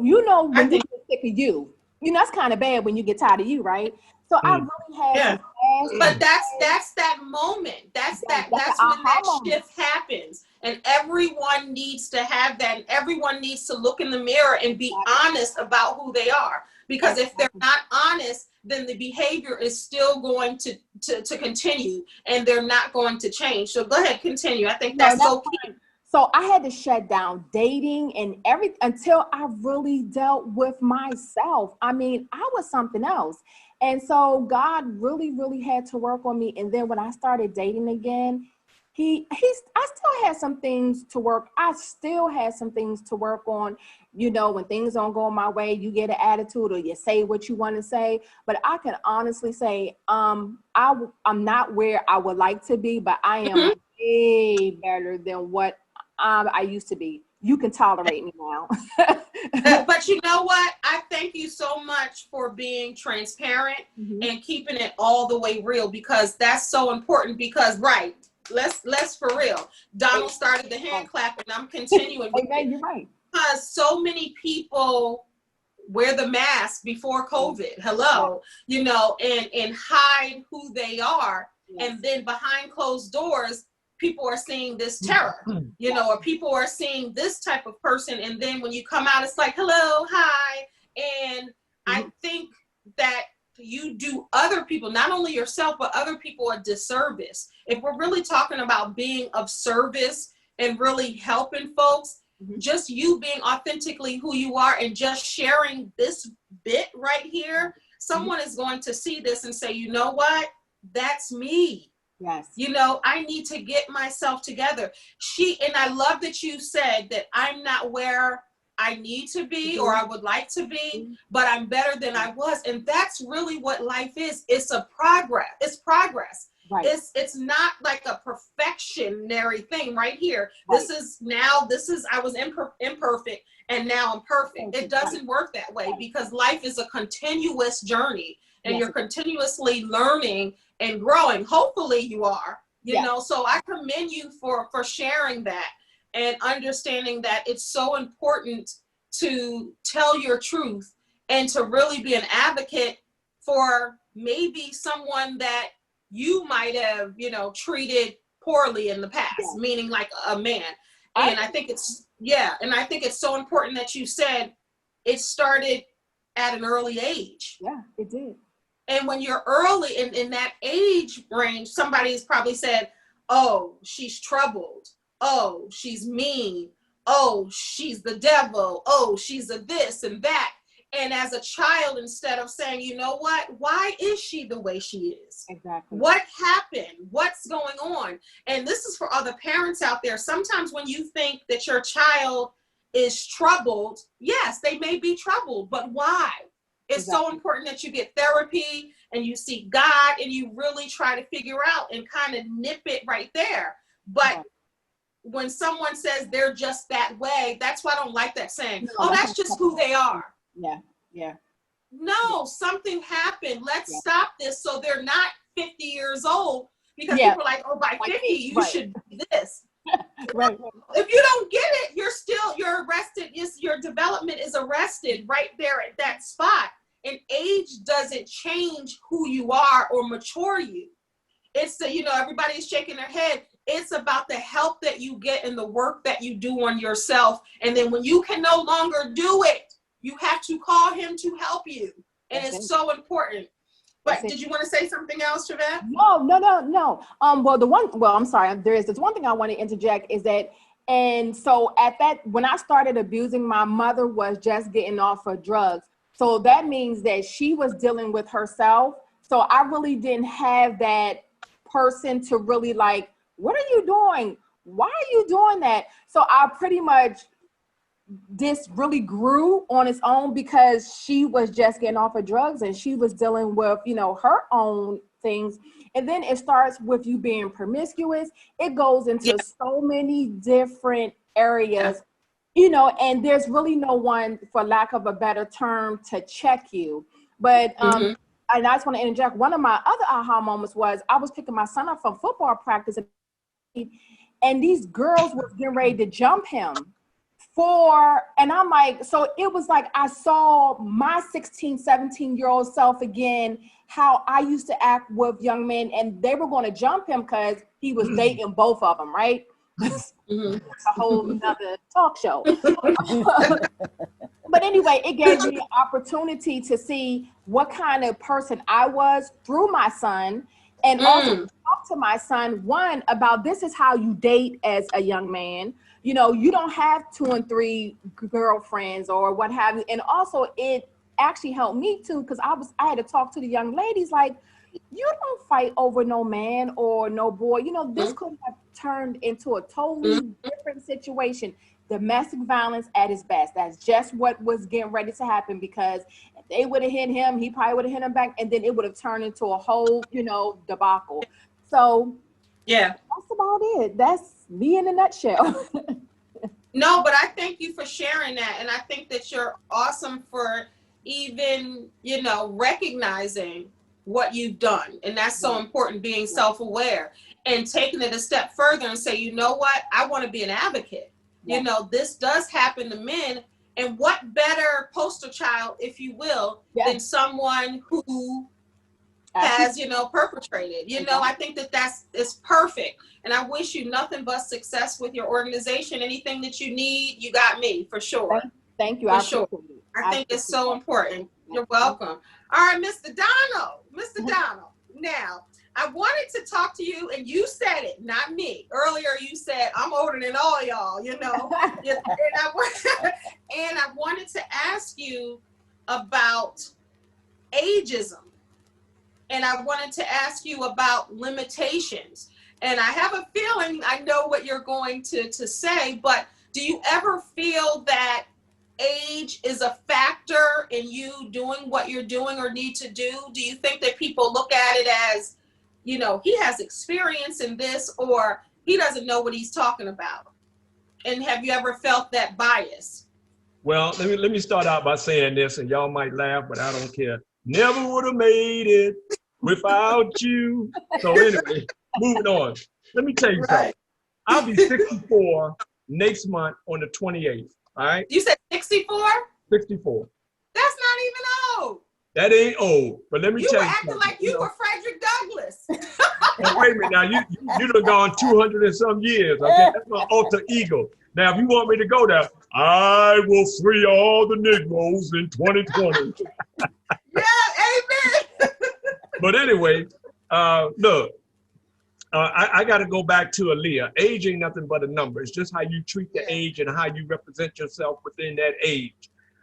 you know, when you get sick of you, you know, that's kind of bad when you get tired of you, right? So I really had to fast. But that's that moment. That's when that shift happens. And everyone needs to have that. And everyone needs to look in the mirror and be honest about who they are. Because if they're not honest, then the behavior is still going to continue, and they're not going to change. So go ahead, continue. I think that's so key. So I had to shut down dating and everything until I really dealt with myself. I mean, I was something else. And so God really, really had to work on me. And then when I started dating again, I still had some things to work. I still had some things to work on. You know, when things don't go my way, you get an attitude or you say what you want to say. But I can honestly say, I'm not where I would like to be, but I am way better than what I used to be. You can tolerate me now. But you know what? I thank you so much for being transparent and keeping it all the way real, because that's so important. Because let's for real. Donald started the hand clapping. I'm continuing. You're right. Because so many people wear the mask before COVID. Hello, you know, and hide who they are, and then behind closed doors, people are seeing this terror, you know, or people are seeing this type of person. And then when you come out, it's like, hello, hi. And I think that you do other people, not only yourself, but other people a disservice. If we're really talking about being of service and really helping folks, just you being authentically who you are and just sharing this bit right here, someone is going to see this and say, you know what, that's me. Yes. You know, I need to get myself together. And I love that you said that I'm not where I need to be or I would like to be, but I'm better than I was. And that's really what life is. It's a progress. It's progress. Right. It's not like a perfectionary thing right here. Right. I was imperfect and now I'm perfect. It doesn't work that way because life is a continuous journey and you're continuously learning and growing. Hopefully you are, you know, so I commend you for sharing that and understanding that it's so important to tell your truth and to really be an advocate for maybe someone that you might have, you know, treated poorly in the past, meaning like a man. And I think it's so important that you said it started at an early age. Yeah, it did. And when you're early in that age range, somebody has probably said, oh, she's troubled. Oh, she's mean. Oh, she's the devil. Oh, she's a this and that. And as a child, instead of saying, you know what, why is she the way she is? Exactly. What happened? What's going on? And this is for other parents out there. Sometimes when you think that your child is troubled, yes, they may be troubled, but why? It's so important that you get therapy and you seek God and you really try to figure out and kind of nip it right there. But when someone says they're just that way, that's why I don't like that saying, oh, that's just who they are. Yeah, yeah. No, something happened. Let's stop this so they're not 50 years old because people are like, oh, by 50, you should do this. Right. If you don't get it, you're arrested. Your development is arrested right there at that spot. And age doesn't change who you are or mature you. It's everybody's shaking their head. It's about the help that you get and the work that you do on yourself. And then when you can no longer do it, you have to call him to help you. And it's so important. But did you want to say something else, Charvette? No. I'm sorry. There's one thing I want to interject is that, and so when I started abusing, my mother was just getting off of drugs. So that means that she was dealing with herself. So I really didn't have that person to really like, what are you doing? Why are you doing that? So I pretty much, this really grew on its own because she was just getting off of drugs and she was dealing with, her own things. And then it starts with you being promiscuous. It goes into so many different areas, and there's really no one, for lack of a better term, to check you. But, and I just want to interject. One of my other aha moments was I was picking my son up from football practice and these girls were getting ready to jump him. And I'm like, so it was like I saw my 16, 17-year-old self again, how I used to act with young men, and they were going to jump him because he was dating both of them, right? It's a whole nother talk show. But anyway, it gave me an opportunity to see what kind of person I was through my son, and also talk to my son, one, about this is how you date as a young man. You don't have 2 and 3 girlfriends or what have you. And also it actually helped me too, because I had to talk to the young ladies like, you don't fight over no man or no boy. This could have turned into a totally different situation. Domestic violence at its best. That's just what was getting ready to happen, because if they would have hit him, he probably would have hit him back, and then it would have turned into a whole, debacle. So that's about it. That's me in a nutshell. No, but I thank you for sharing that. And I think that you're awesome for even, recognizing what you've done. And that's so important, being self-aware and taking it a step further and say, you know what, I want to be an advocate. This does happen to men. And what better poster child, if you will, than someone who has, perpetrated. I think it's perfect. And I wish you nothing but success with your organization. Anything that you need, you got me for sure. Thank you. For sure. I think it's so important. You're welcome. All right, Mr. Donald. Mr. Donald. Now, I wanted to talk to you, and you said it, not me. Earlier, you said, I'm older than all y'all, and I wanted to ask you about ageism. And I wanted to ask you about limitations. And I have a feeling I know what you're going to say, but do you ever feel that age is a factor in you doing what you're doing or need to do? Do you think that people look at it as, he has experience in this, or he doesn't know what he's talking about? And have you ever felt that bias? Well, let me start out by saying this, and y'all might laugh, but I don't care. Never would have made it without you. So anyway, moving on. Let me tell you something. I'll be 64 next month on the 28th. All right? You said 64? 64. That's not even old. That ain't old. But let me tell you something. You were acting like you were Frederick Douglass. Well, wait a minute now. You done gone 200 and some years. Okay, that's my alter ego. Now, if you want me to go there, I will free all the Negroes in 2020. Yeah, amen. But anyway, look, I got to go back to Aaliyah. Age ain't nothing but a number. It's just how you treat the age and how you represent yourself within that age.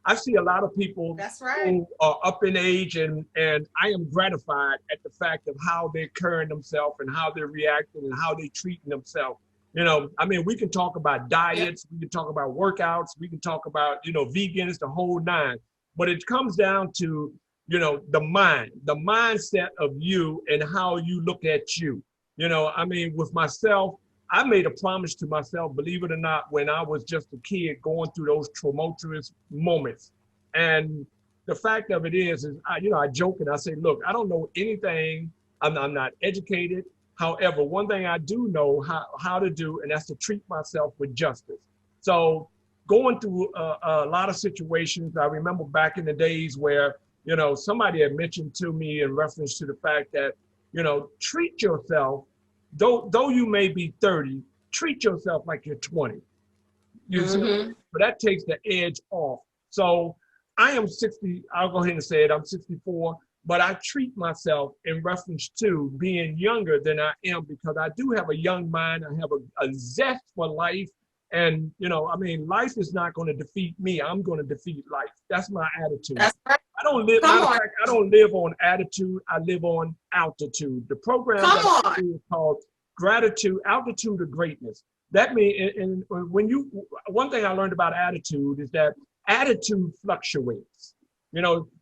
I see a lot of people who are up in age, and I am gratified at the fact of how they're carrying themselves and how they're reacting and how they're treating themselves. We can talk about diets, we can talk about workouts, we can talk about, vegans, the whole nine. But it comes down to, the mindset of you and how you look at you. With myself, I made a promise to myself, believe it or not, when I was just a kid going through those tumultuous moments. And the fact of it is I joke and I say, look, I don't know anything. I'm not educated. However, one thing I do know how to do, and that's to treat myself with justice. So going through a lot of situations, I remember back in the days where, somebody had mentioned to me in reference to the fact that, treat yourself, though you may be 30, treat yourself like you're 20. So that takes the edge off. So I am 60, I'll go ahead and say it, I'm 64, but I treat myself in reference to being younger than I am because I do have a young mind, I have a zest for life, and life is not going to defeat me, I'm going to defeat life. That's my attitude. That's right. I don't live on attitude, I live on altitude. The program that I do is called Altitude of Greatness. That means, and one thing I learned about attitude is that attitude fluctuates.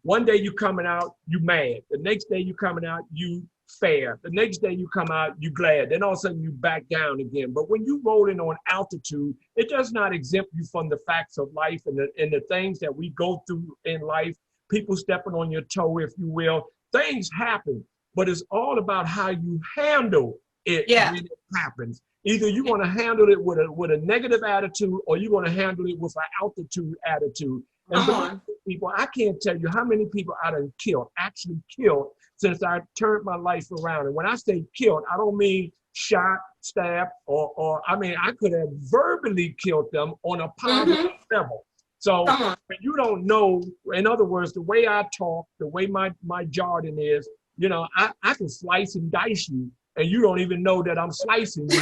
One day you coming out, you mad. The next day you coming out, you fair. The next day you come out, you glad. Then all of a sudden you back down again. But when you rolling on altitude, it does not exempt you from the facts of life and the things that we go through in life. People stepping on your toe, if you will. Things happen, but it's all about how you handle it when it happens. Either you're going to handle it with a negative attitude, or you're going to handle it with an altitude attitude. And people, I can't tell you how many people I done actually killed since I turned my life around. And when I say killed, I don't mean shot, stabbed, or I could have verbally killed them on a positive level. So when you don't know, in other words, the way I talk, the way my jargon is, I can slice and dice you, and you don't even know that I'm slicing you.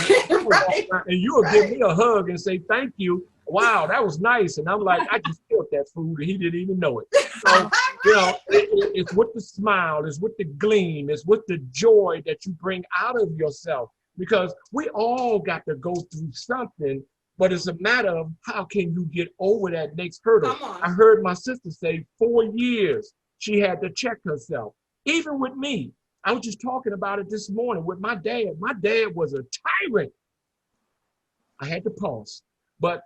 And you'll give me a hug and say, thank you. Wow, that was nice. And I'm like, I just killed that food and he didn't even know it. So, it's with the smile, it's with the gleam, it's with the joy that you bring out of yourself. Because we all got to go through something, but it's a matter of how can you get over that next hurdle. I heard my sister say 4 years she had to check herself. Even with me, I was just talking about it this morning with my dad. My dad was a tyrant. I had to pause. But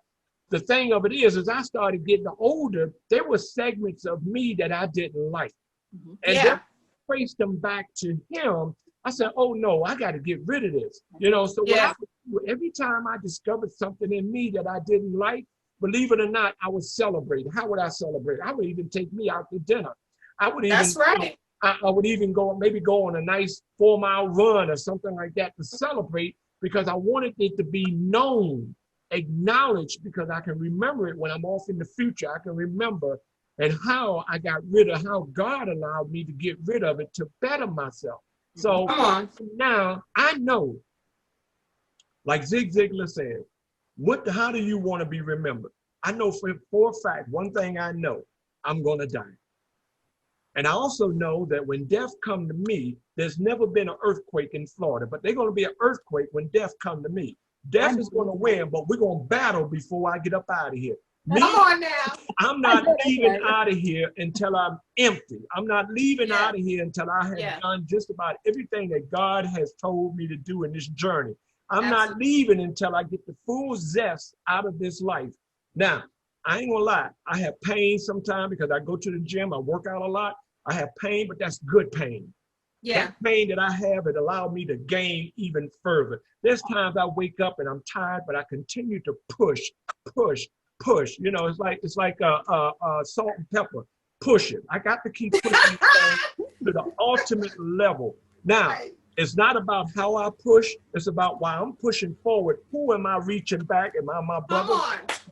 the thing of it is, as I started getting older, there were segments of me that I didn't like. And then I traced them back to him. I said, oh no, I got to get rid of this. So every time I discovered something in me that I didn't like, believe it or not, I would celebrate. How would I celebrate? I would even take me out to dinner. I would even I would even maybe go on a nice 4-mile run or something like that to celebrate, because I wanted it to be known, acknowledged, because I can remember it when I'm off in the future. I can remember and how I got rid of, how God allowed me to get rid of it to better myself. So now I know, like Zig Ziglar said, how do you want to be remembered? I know for a fact, one thing I know, I'm going to die. And I also know that when death come to me, there's never been an earthquake in Florida, but there's going to be an earthquake when death come to me. Death is going to win, but we're going to battle before I get up out of here. Come on now. I'm not leaving out of here until I'm empty. I'm not leaving out of here until I have done just about everything that God has told me to do in this journey. I'm not leaving until I get the full zest out of this life. Now, I ain't gonna lie. I have pain sometimes because I go to the gym, I work out a lot. I have pain, but that's good pain. Yeah. That pain that I have, it allowed me to gain even further. There's times I wake up and I'm tired, but I continue to push. You know, it's like salt and pepper. Push it. I got to keep pushing to the ultimate level. Now, it's not about how I push. It's about why I'm pushing forward. Who am I reaching back? Am I my brother?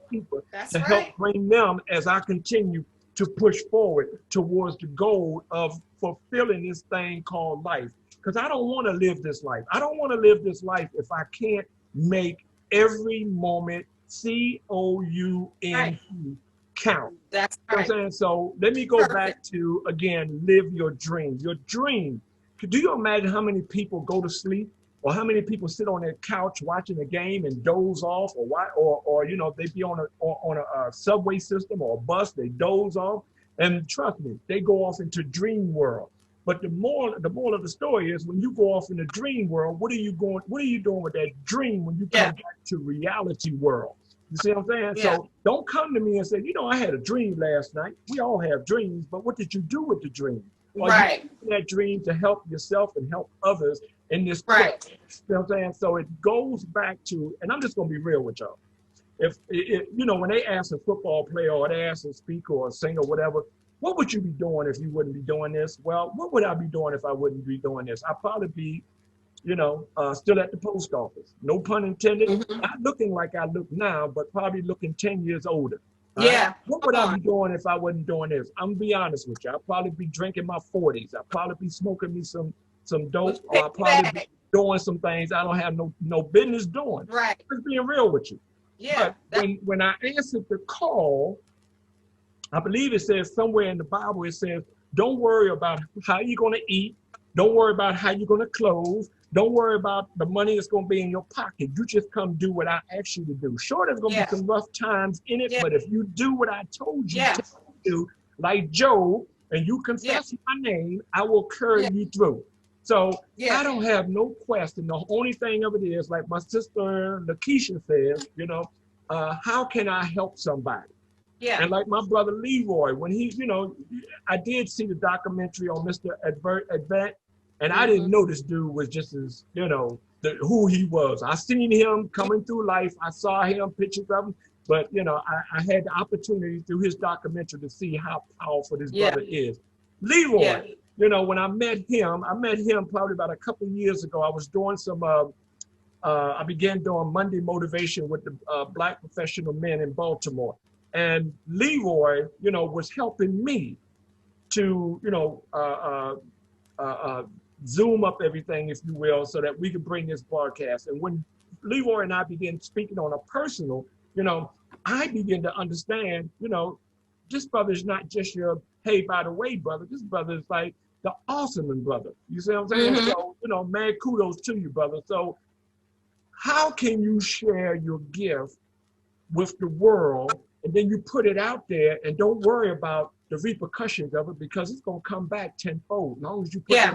People to help bring them as I continue to push forward towards the goal of fulfilling this thing called life. Because I don't want to live this life. I don't want to live this life if I can't make every moment COUNT count. That's right. You know what I'm saying? So let me go back to, again, live your dream. Your dream. Do you imagine how many people go to sleep, or how many people sit on their couch watching a game and doze off, or you know, they be on a subway system or a bus, they doze off, and trust me, they go off into dream world. But the moral of the story is, when you go off in the dream world, what are you doing with that dream when you come back to reality world? You see what I'm saying? Yeah. So don't come to me and say, you know, I had a dream last night. We all have dreams, but what did you do with the dream? Or you use that dream to help yourself and help others in this quest. You know what I'm saying? So it goes back to, and I'm just going to be real with y'all. If you know, when they ask a football player or they ask a speaker or a singer or whatever, what would you be doing if you wouldn't be doing this? Well, what would I be doing if I wouldn't be doing this? I'd probably be, you know, still at the post office. No pun intended. Not looking like I look now, but probably looking 10 years older. Right? What would I be doing if I wasn't doing this? I'm gonna be honest with you. I'd probably be drinking my 40s. I'd probably be smoking me some dope, or I'd probably be doing some things I don't have no business doing. Right. Just being real with you. Yeah. But when I answered the call, I believe it says somewhere in the Bible, it says, don't worry about how you're gonna eat. Don't worry about how you're gonna clothe. Don't worry about the money that's going to be in your pocket. You just come do what I asked you to do. Sure, there's going to be some rough times in it, but if you do what I told you to do, like Job, and you confess my name, I will carry you through. So I don't have no question. The only thing of it is, like my sister Lakesha says, you know, how can I help somebody? Yeah. And like my brother Leroy, when he, you know, I did see the documentary on Mr. Advent. And I didn't know this dude was just as, you know, who he was. I seen him coming through life. I saw him, pictures of him. But, you know, I had the opportunity through his documentary to see how powerful this brother is. Leroy, you know, when I met him probably about a couple of years ago. I was doing some, I began doing Monday motivation with the Black professional men in Baltimore. And Leroy, you know, was helping me to, you know, zoom up everything, if you will, so that we could bring this broadcast. And when Leroy and I began speaking on a personal, you know, I began to understand, you know, this brother is not just your, hey, by the way, brother. This brother is like the awesome brother. You see what I'm saying? So, you know, man, kudos to you, brother. So how can you share your gift with the world, and then you put it out there and don't worry about the repercussions of it, because it's going to come back tenfold, as long as you put it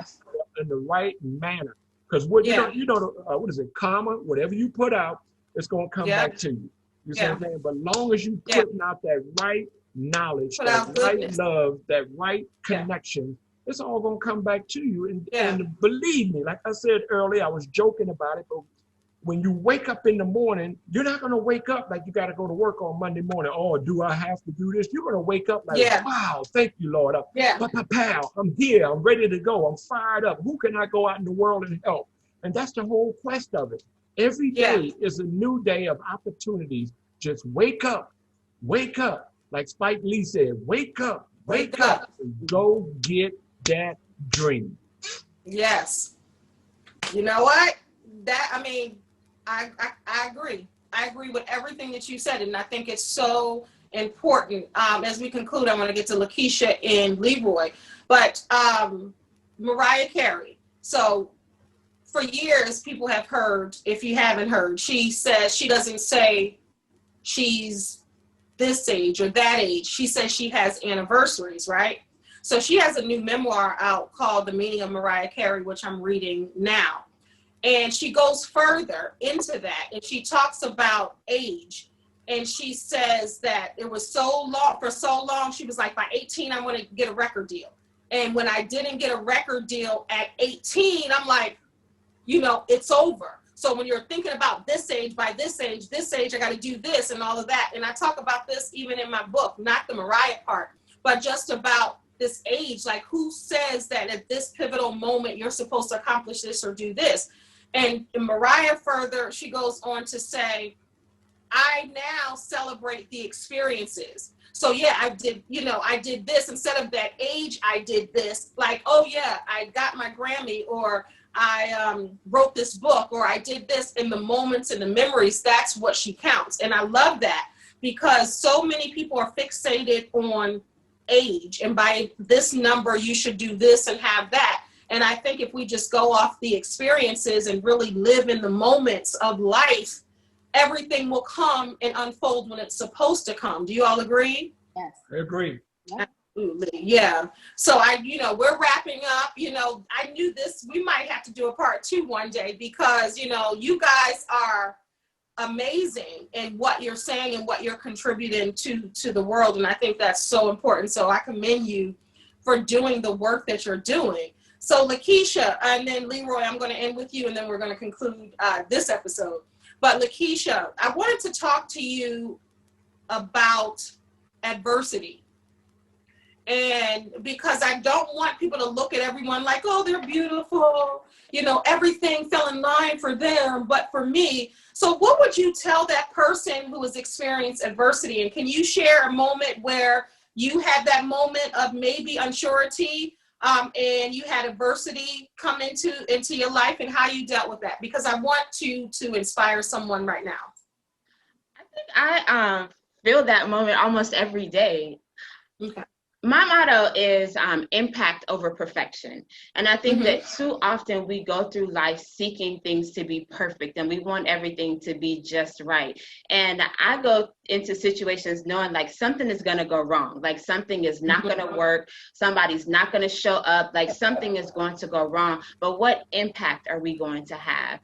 in the right manner. Because what you know, what is it, karma? Whatever you put out, it's going to come back to you. You see what I'm saying? But long as you putting out that right knowledge, that right love, that right connection, it's all going to come back to you. And believe me, like I said earlier, I was joking about it, but when you wake up in the morning, you're not going to wake up like you got to go to work on Monday morning. Oh, do I have to do this? You're going to wake up like, wow, thank you, Lord. I'm here. I'm ready to go. I'm fired up. Who can I go out in the world and help? And that's the whole quest of it. Every day is a new day of opportunities. Just wake up. Wake up. Like Spike Lee said, wake up. Wake up. Go get that dream. Yes. You know what? I agree. I agree with everything that you said, and I think it's so important. As we conclude, I want to get to Lakesha and Leroy, but Mariah Carey. So for years, people have heard, if you haven't heard, she says she doesn't say she's this age or that age. She says she has anniversaries, right? So she has a new memoir out called The Meaning of Mariah Carey, which I'm reading now. And she goes further into that, and she talks about age. And she says that it was for so long, she was like, by 18, I want to get a record deal. And when I didn't get a record deal at 18, I'm like, it's over. So when you're thinking about this age, by this age, I got to do this and all of that. And I talk about this even in my book, not the Mariah part, but just about this age. Like, who says that at this pivotal moment, you're supposed to accomplish this or do this? And Mariah further, she goes on to say, I now celebrate the experiences. So yeah, I did this instead of that age. I did this, like, oh yeah, I got my Grammy, or I wrote this book, or I did this. In the moments and the memories, that's what she counts. And I love that, because so many people are fixated on age, and by this number, you should do this and have that. And I think if we just go off the experiences and really live in the moments of life, everything will come and unfold when it's supposed to come. Do you all agree? Yes. I agree. Absolutely. Yeah. So we're wrapping up. I knew this, we might have to do a part 2 one day, because, you guys are amazing in what you're saying and what you're contributing to the world. And I think that's so important. So I commend you for doing the work that you're doing. So Lakesha, and then Leroy, I'm going to end with you, and then we're going to conclude this episode. But Lakesha, I wanted to talk to you about adversity. And because I don't want people to look at everyone like, oh, they're beautiful, everything fell in line for them, but for me. So what would you tell that person who has experienced adversity? And can you share a moment where you had that moment of maybe unsurety, and you had adversity come into your life, and how you dealt with that? Because I want to inspire someone right now. I think I feel that moment almost every day. Okay. My motto is impact over perfection. And I think that too often we go through life seeking things to be perfect, and we want everything to be just right. And I go into situations knowing like something is going to go wrong, like something is not going to work, somebody's not going to show up, like something is going to go wrong. But what impact are we going to have?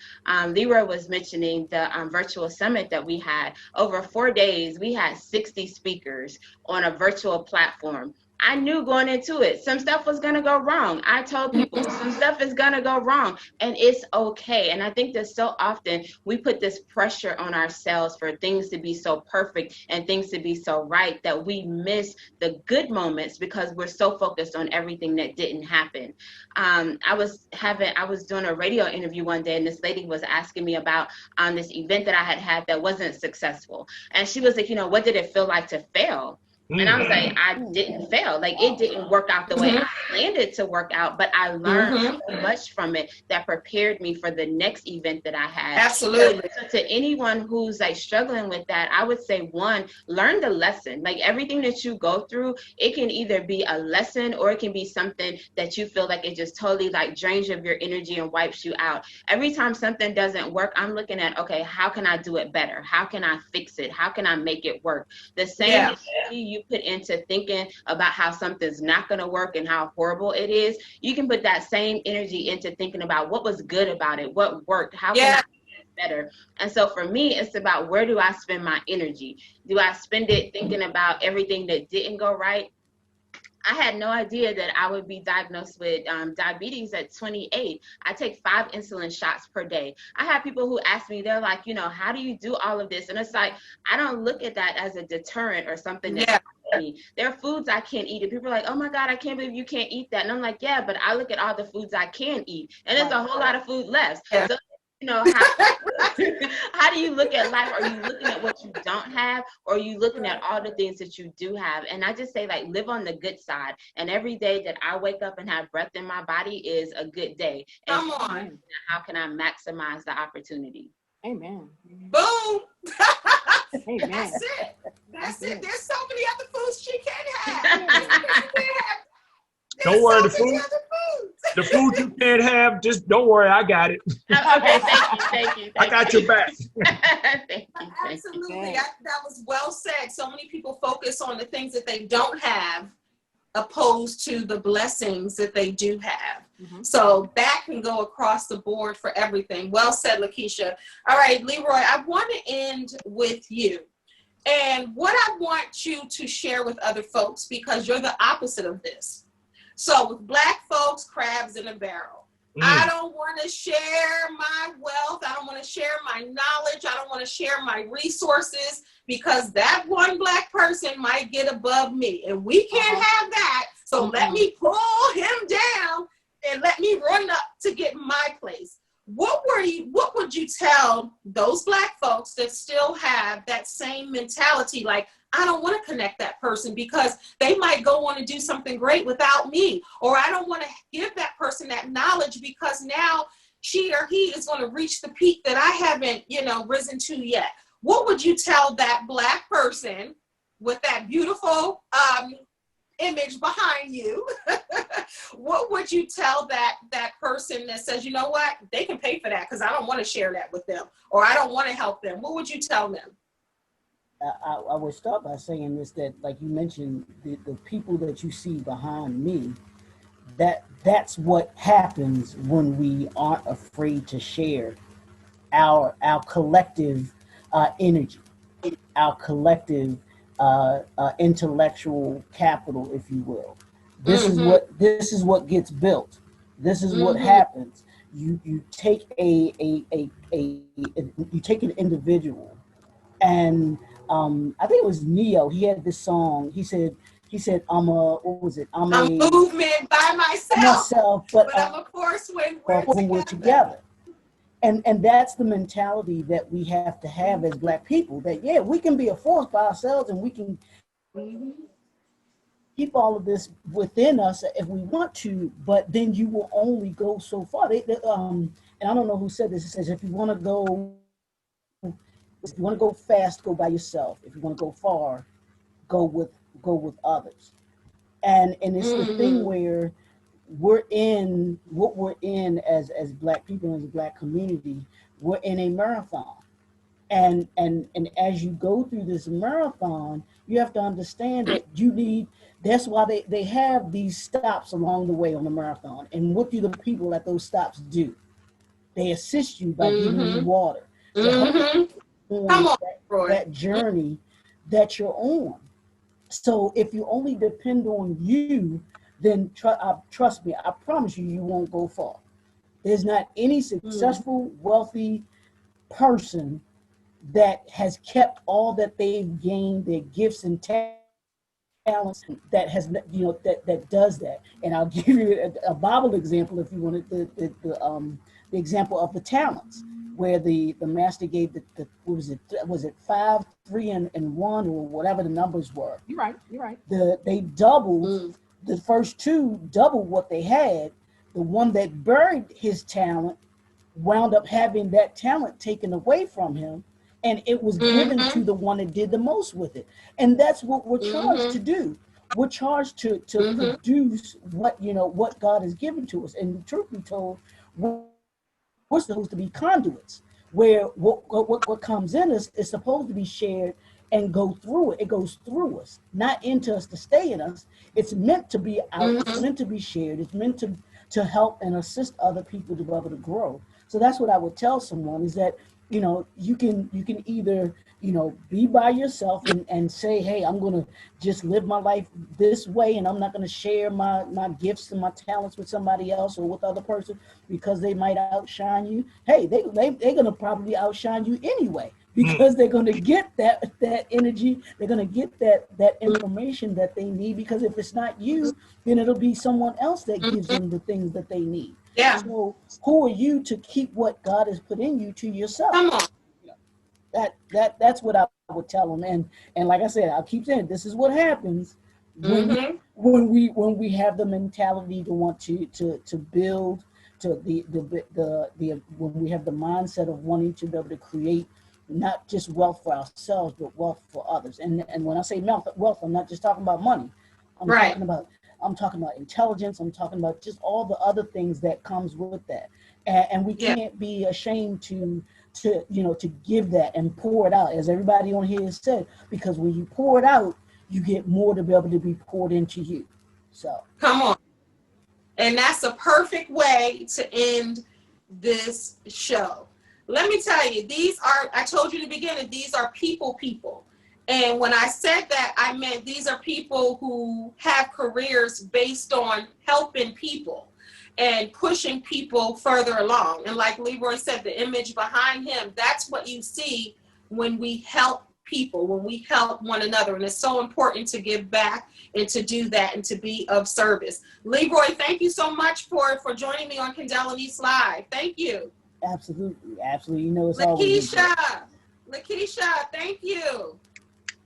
Leroy was mentioning the virtual summit that we had. Over 4 days, we had 60 speakers on a virtual platform. I knew going into it, some stuff was going to go wrong. I told people some stuff is going to go wrong, and it's okay. And I think that so often we put this pressure on ourselves for things to be so perfect and things to be so right that we miss the good moments because we're so focused on everything that didn't happen. I was doing a radio interview one day, and this lady was asking me about this event that I had that wasn't successful. And she was like, what did it feel like to fail? And I was like, I didn't fail. Like, it didn't work out the way I planned it to work out, but I learned so much from it that prepared me for the next event that I had. Absolutely. So to anyone who's like struggling with that, I would say, one, learn the lesson. Like, everything that you go through, it can either be a lesson or it can be something that you feel like it just totally like drains of your energy and wipes you out. Every time something doesn't work, I'm looking at, okay, how can I do it better? How can I fix it? How can I make it work? The same energy you put into thinking about how something's not going to work and how horrible it is, you can put that same energy into thinking about what was good about it, what worked, how can I make it better. And so for me, it's about, where do I spend my energy? Do I spend it thinking about everything that didn't go right? I had no idea that I would be diagnosed with diabetes at 28. I take 5 insulin shots per day. I have people who ask me, they're like, how do you do all of this? And it's like, I don't look at that as a deterrent or something that's me. There are foods I can't eat. And people are like, oh my God, I can't believe you can't eat that. And I'm like, yeah, but I look at all the foods I can eat. And there's a whole lot of food left. Yeah. So, how do you look at life? Are you looking at what you don't have, or are you looking at all the things that you do have? And I just say, like, live on the good side. And every day that I wake up and have breath in my body is a good day. And Come on. how can I maximize the opportunity? Amen. Boom. Amen. That's it. That's it. There's so many other foods she can have. Don't worry, the food you can't have, just don't worry, I got it. Okay, thank you. I got your back. Thank you. Absolutely. That was well said. So many people focus on the things that they don't have opposed to the blessings that they do have. Mm-hmm. So that can go across the board for everything. Well said, Lakesha. All right, Leroy, I want to end with you. And what I want you to share with other folks, because you're the opposite of this. So with Black folks, crabs in a barrel. I don't want to share my wealth. I don't want to share my knowledge. I don't want to share my resources, because that one Black person might get above me, and we can't have that. So let me pull him down and let me run up to get my place. What would you tell those Black folks that still have that same mentality? Like, I don't want to connect that person because they might go on to do something great without me. Or I don't want to give that person that knowledge because now she or he is going to reach the peak that I haven't, risen to yet. What would you tell that Black person with that beautiful image behind you? What would you tell that person that says, you know what, they can pay for that because I don't want to share that with them, or I don't want to help them? What would you tell them? I would start by saying this, that like you mentioned, the people that you see behind me, that's what happens when we aren't afraid to share our collective energy, our collective intellectual capital, if you will. This is what gets built. This is what happens. You take you take an individual, and I think it was Neo. He had this song. He said, I'm a movement by myself, but I'm a force when we're together. And that's the mentality that we have to have as Black people, that, yeah, we can be a force by ourselves and we can keep all of this within us if we want to, but then you will only go so far. And I don't know who said this. It says, if you want to go fast, go by yourself. If you want to go far, go with others. And it's the thing where we're in as Black people, as a Black community, we're in a marathon. And as you go through this marathon, you have to understand that that's why they have these stops along the way on the marathon. And what do the people at those stops do? They assist you by giving you water to help you on that journey that you're on. So if you only depend on you, then trust me, I promise you won't go far. There's not any successful, wealthy person that has kept all that they've gained, their gifts and talents, that has, that does that. And I'll give you a Bible example, if you wanted, the example of the talents, where the master gave was it 5, 3, and 1, or whatever the numbers were. You're right. They doubled. The first 2 doubled what they had. The one that buried his talent wound up having that talent taken away from him, and it was given to the one that did the most with it. And that's what we're charged to do. We're charged to produce what God has given to us. And truth be told, we're supposed to be conduits, where what comes in us is supposed to be shared and go through it. It goes through us, not into us to stay in us. It's meant to be out. It's meant to be shared. It's meant to help and assist other people to be able to grow. So that's what I would tell someone, is that you can either you know, be by yourself and say, hey, I'm going to just live my life this way, and I'm not going to share my gifts and my talents with somebody else or with other person because they might outshine you. Hey, they're going to probably outshine you anyway, because they're going to get that energy. They're going to get that information that they need, because if it's not you, then it'll be someone else that gives them the things that they need. Yeah. So who are you to keep what God has put in you to yourself? Come on. That's what I would tell them. And like I said, I'll keep saying, this is what happens when we have the mentality to want to build, to when we have the mindset of wanting to be able to create not just wealth for ourselves, but wealth for others. And when I say wealth, I'm not just talking about money. I'm talking about intelligence. I'm talking about just all the other things that comes with that. And we can't be ashamed to give that and pour it out, as everybody on here has said, because when you pour it out, you get more to be able to be poured into you. So come on. And that's a perfect way to end this show. Let me tell you, I told you in the beginning, these are people. And when I said that, I meant these are people who have careers based on helping people and pushing people further along. And like Leroy said, the image behind him, that's what you see when we help people, when we help one another. And it's so important to give back and to do that and to be of service. Leroy, thank you so much for joining me on Kendell Lenice Live. Thank you. Absolutely. You know, it's Lakesha, thank you.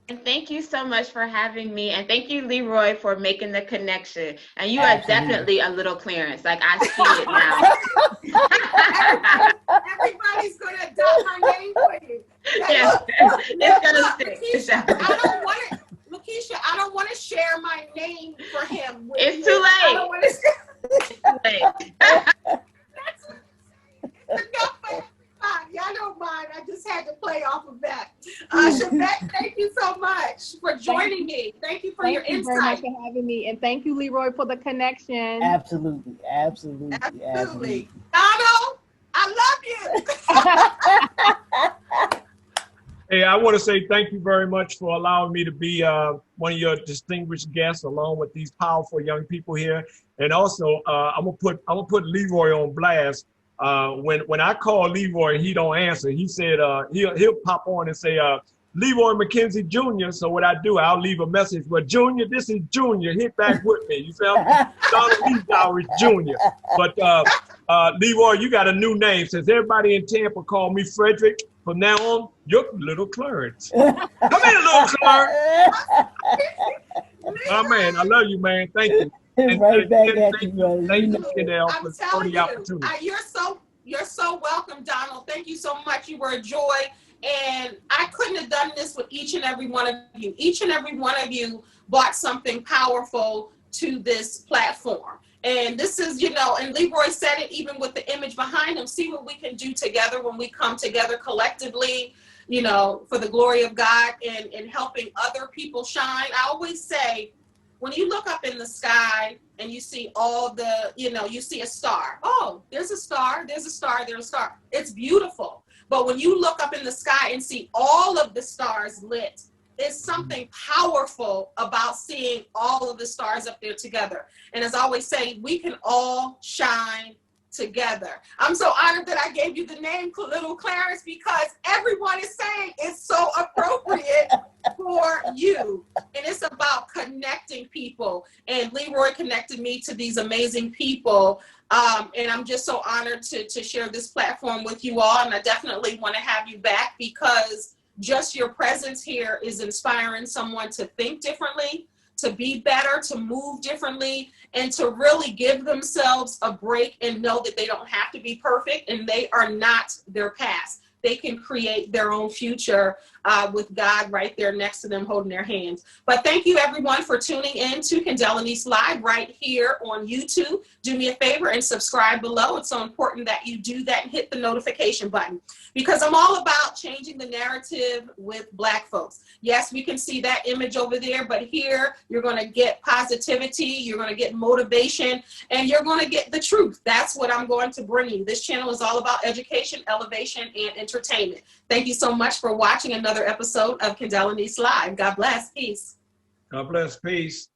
And thank you so much for having me. And thank you, Leroy, for making the connection. And you are definitely a little Clarence. Like, I see it now. Everybody's going to adopt my name for you. Yes, it's going to stick. Lakesha, I don't want to share my name for him. It's too late. I don't want to share. It's too late. That's enough. Y'all don't mind. I just had to play off of that. Charvette, thank you so much for joining me. Thank you for your insight. Thank you very much for having me. And thank you, Leroy, for the connection. Absolutely. Donald, I love you. Hey, I want to say thank you very much for allowing me to be one of your distinguished guests, along with these powerful young people here. And also, I'm gonna put Leroy on blast. When I call Leroy, he don't answer. He said he'll pop on and say Leroy McKenzie Jr. So what I do, I'll leave a message. Well, Junior, this is Junior. Hit back with me. You feel me? Donald Leroy Jr. But Leroy, you got a new name. Since everybody in Tampa call me Frederick, from now on, you're Little Clarence. Come here, Little Clarence. Oh man, I love you, man. Thank you. And right back at you, brother. Thank you, Kendell, for the opportunity. You're so welcome, Donald. Thank you so much. You were a joy. And I couldn't have done this with each and every one of you. Each and every one of you brought something powerful to this platform. And this is, and Leroy said it even with the image behind him. See what we can do together when we come together collectively, for the glory of God and helping other people shine. I always say, when you look up in the sky and you see all the, you see a star. Oh, there's a star, there's a star, there's a star. It's beautiful. But when you look up in the sky and see all of the stars lit, there's something powerful about seeing all of the stars up there together. And as I always say, we can all shine together. I'm so honored that I gave you the name Little Clarence, because everyone is saying it's so appropriate for you. And it's about connecting people. And Leroy connected me to these amazing people. And I'm just so honored to share this platform with you all. And I definitely want to have you back, because just your presence here is inspiring someone to think differently, to be better, to move differently, and to really give themselves a break and know that they don't have to be perfect and they are not their past. They can create their own future with God right there next to them, holding their hands. But thank you, everyone, for tuning in to Kendell Lenice Live right here on YouTube. Do me a favor and subscribe below. It's so important that you do that and hit the notification button, because I'm all about changing the narrative with Black folks. Yes, we can see that image over there, but here you're going to get positivity, you're going to get motivation, and you're going to get the truth. That's what I'm going to bring you. This channel is all about education, elevation, and entertainment. Thank you so much for watching another episode of Kendell Lenice Live. God bless. Peace. God bless. Peace.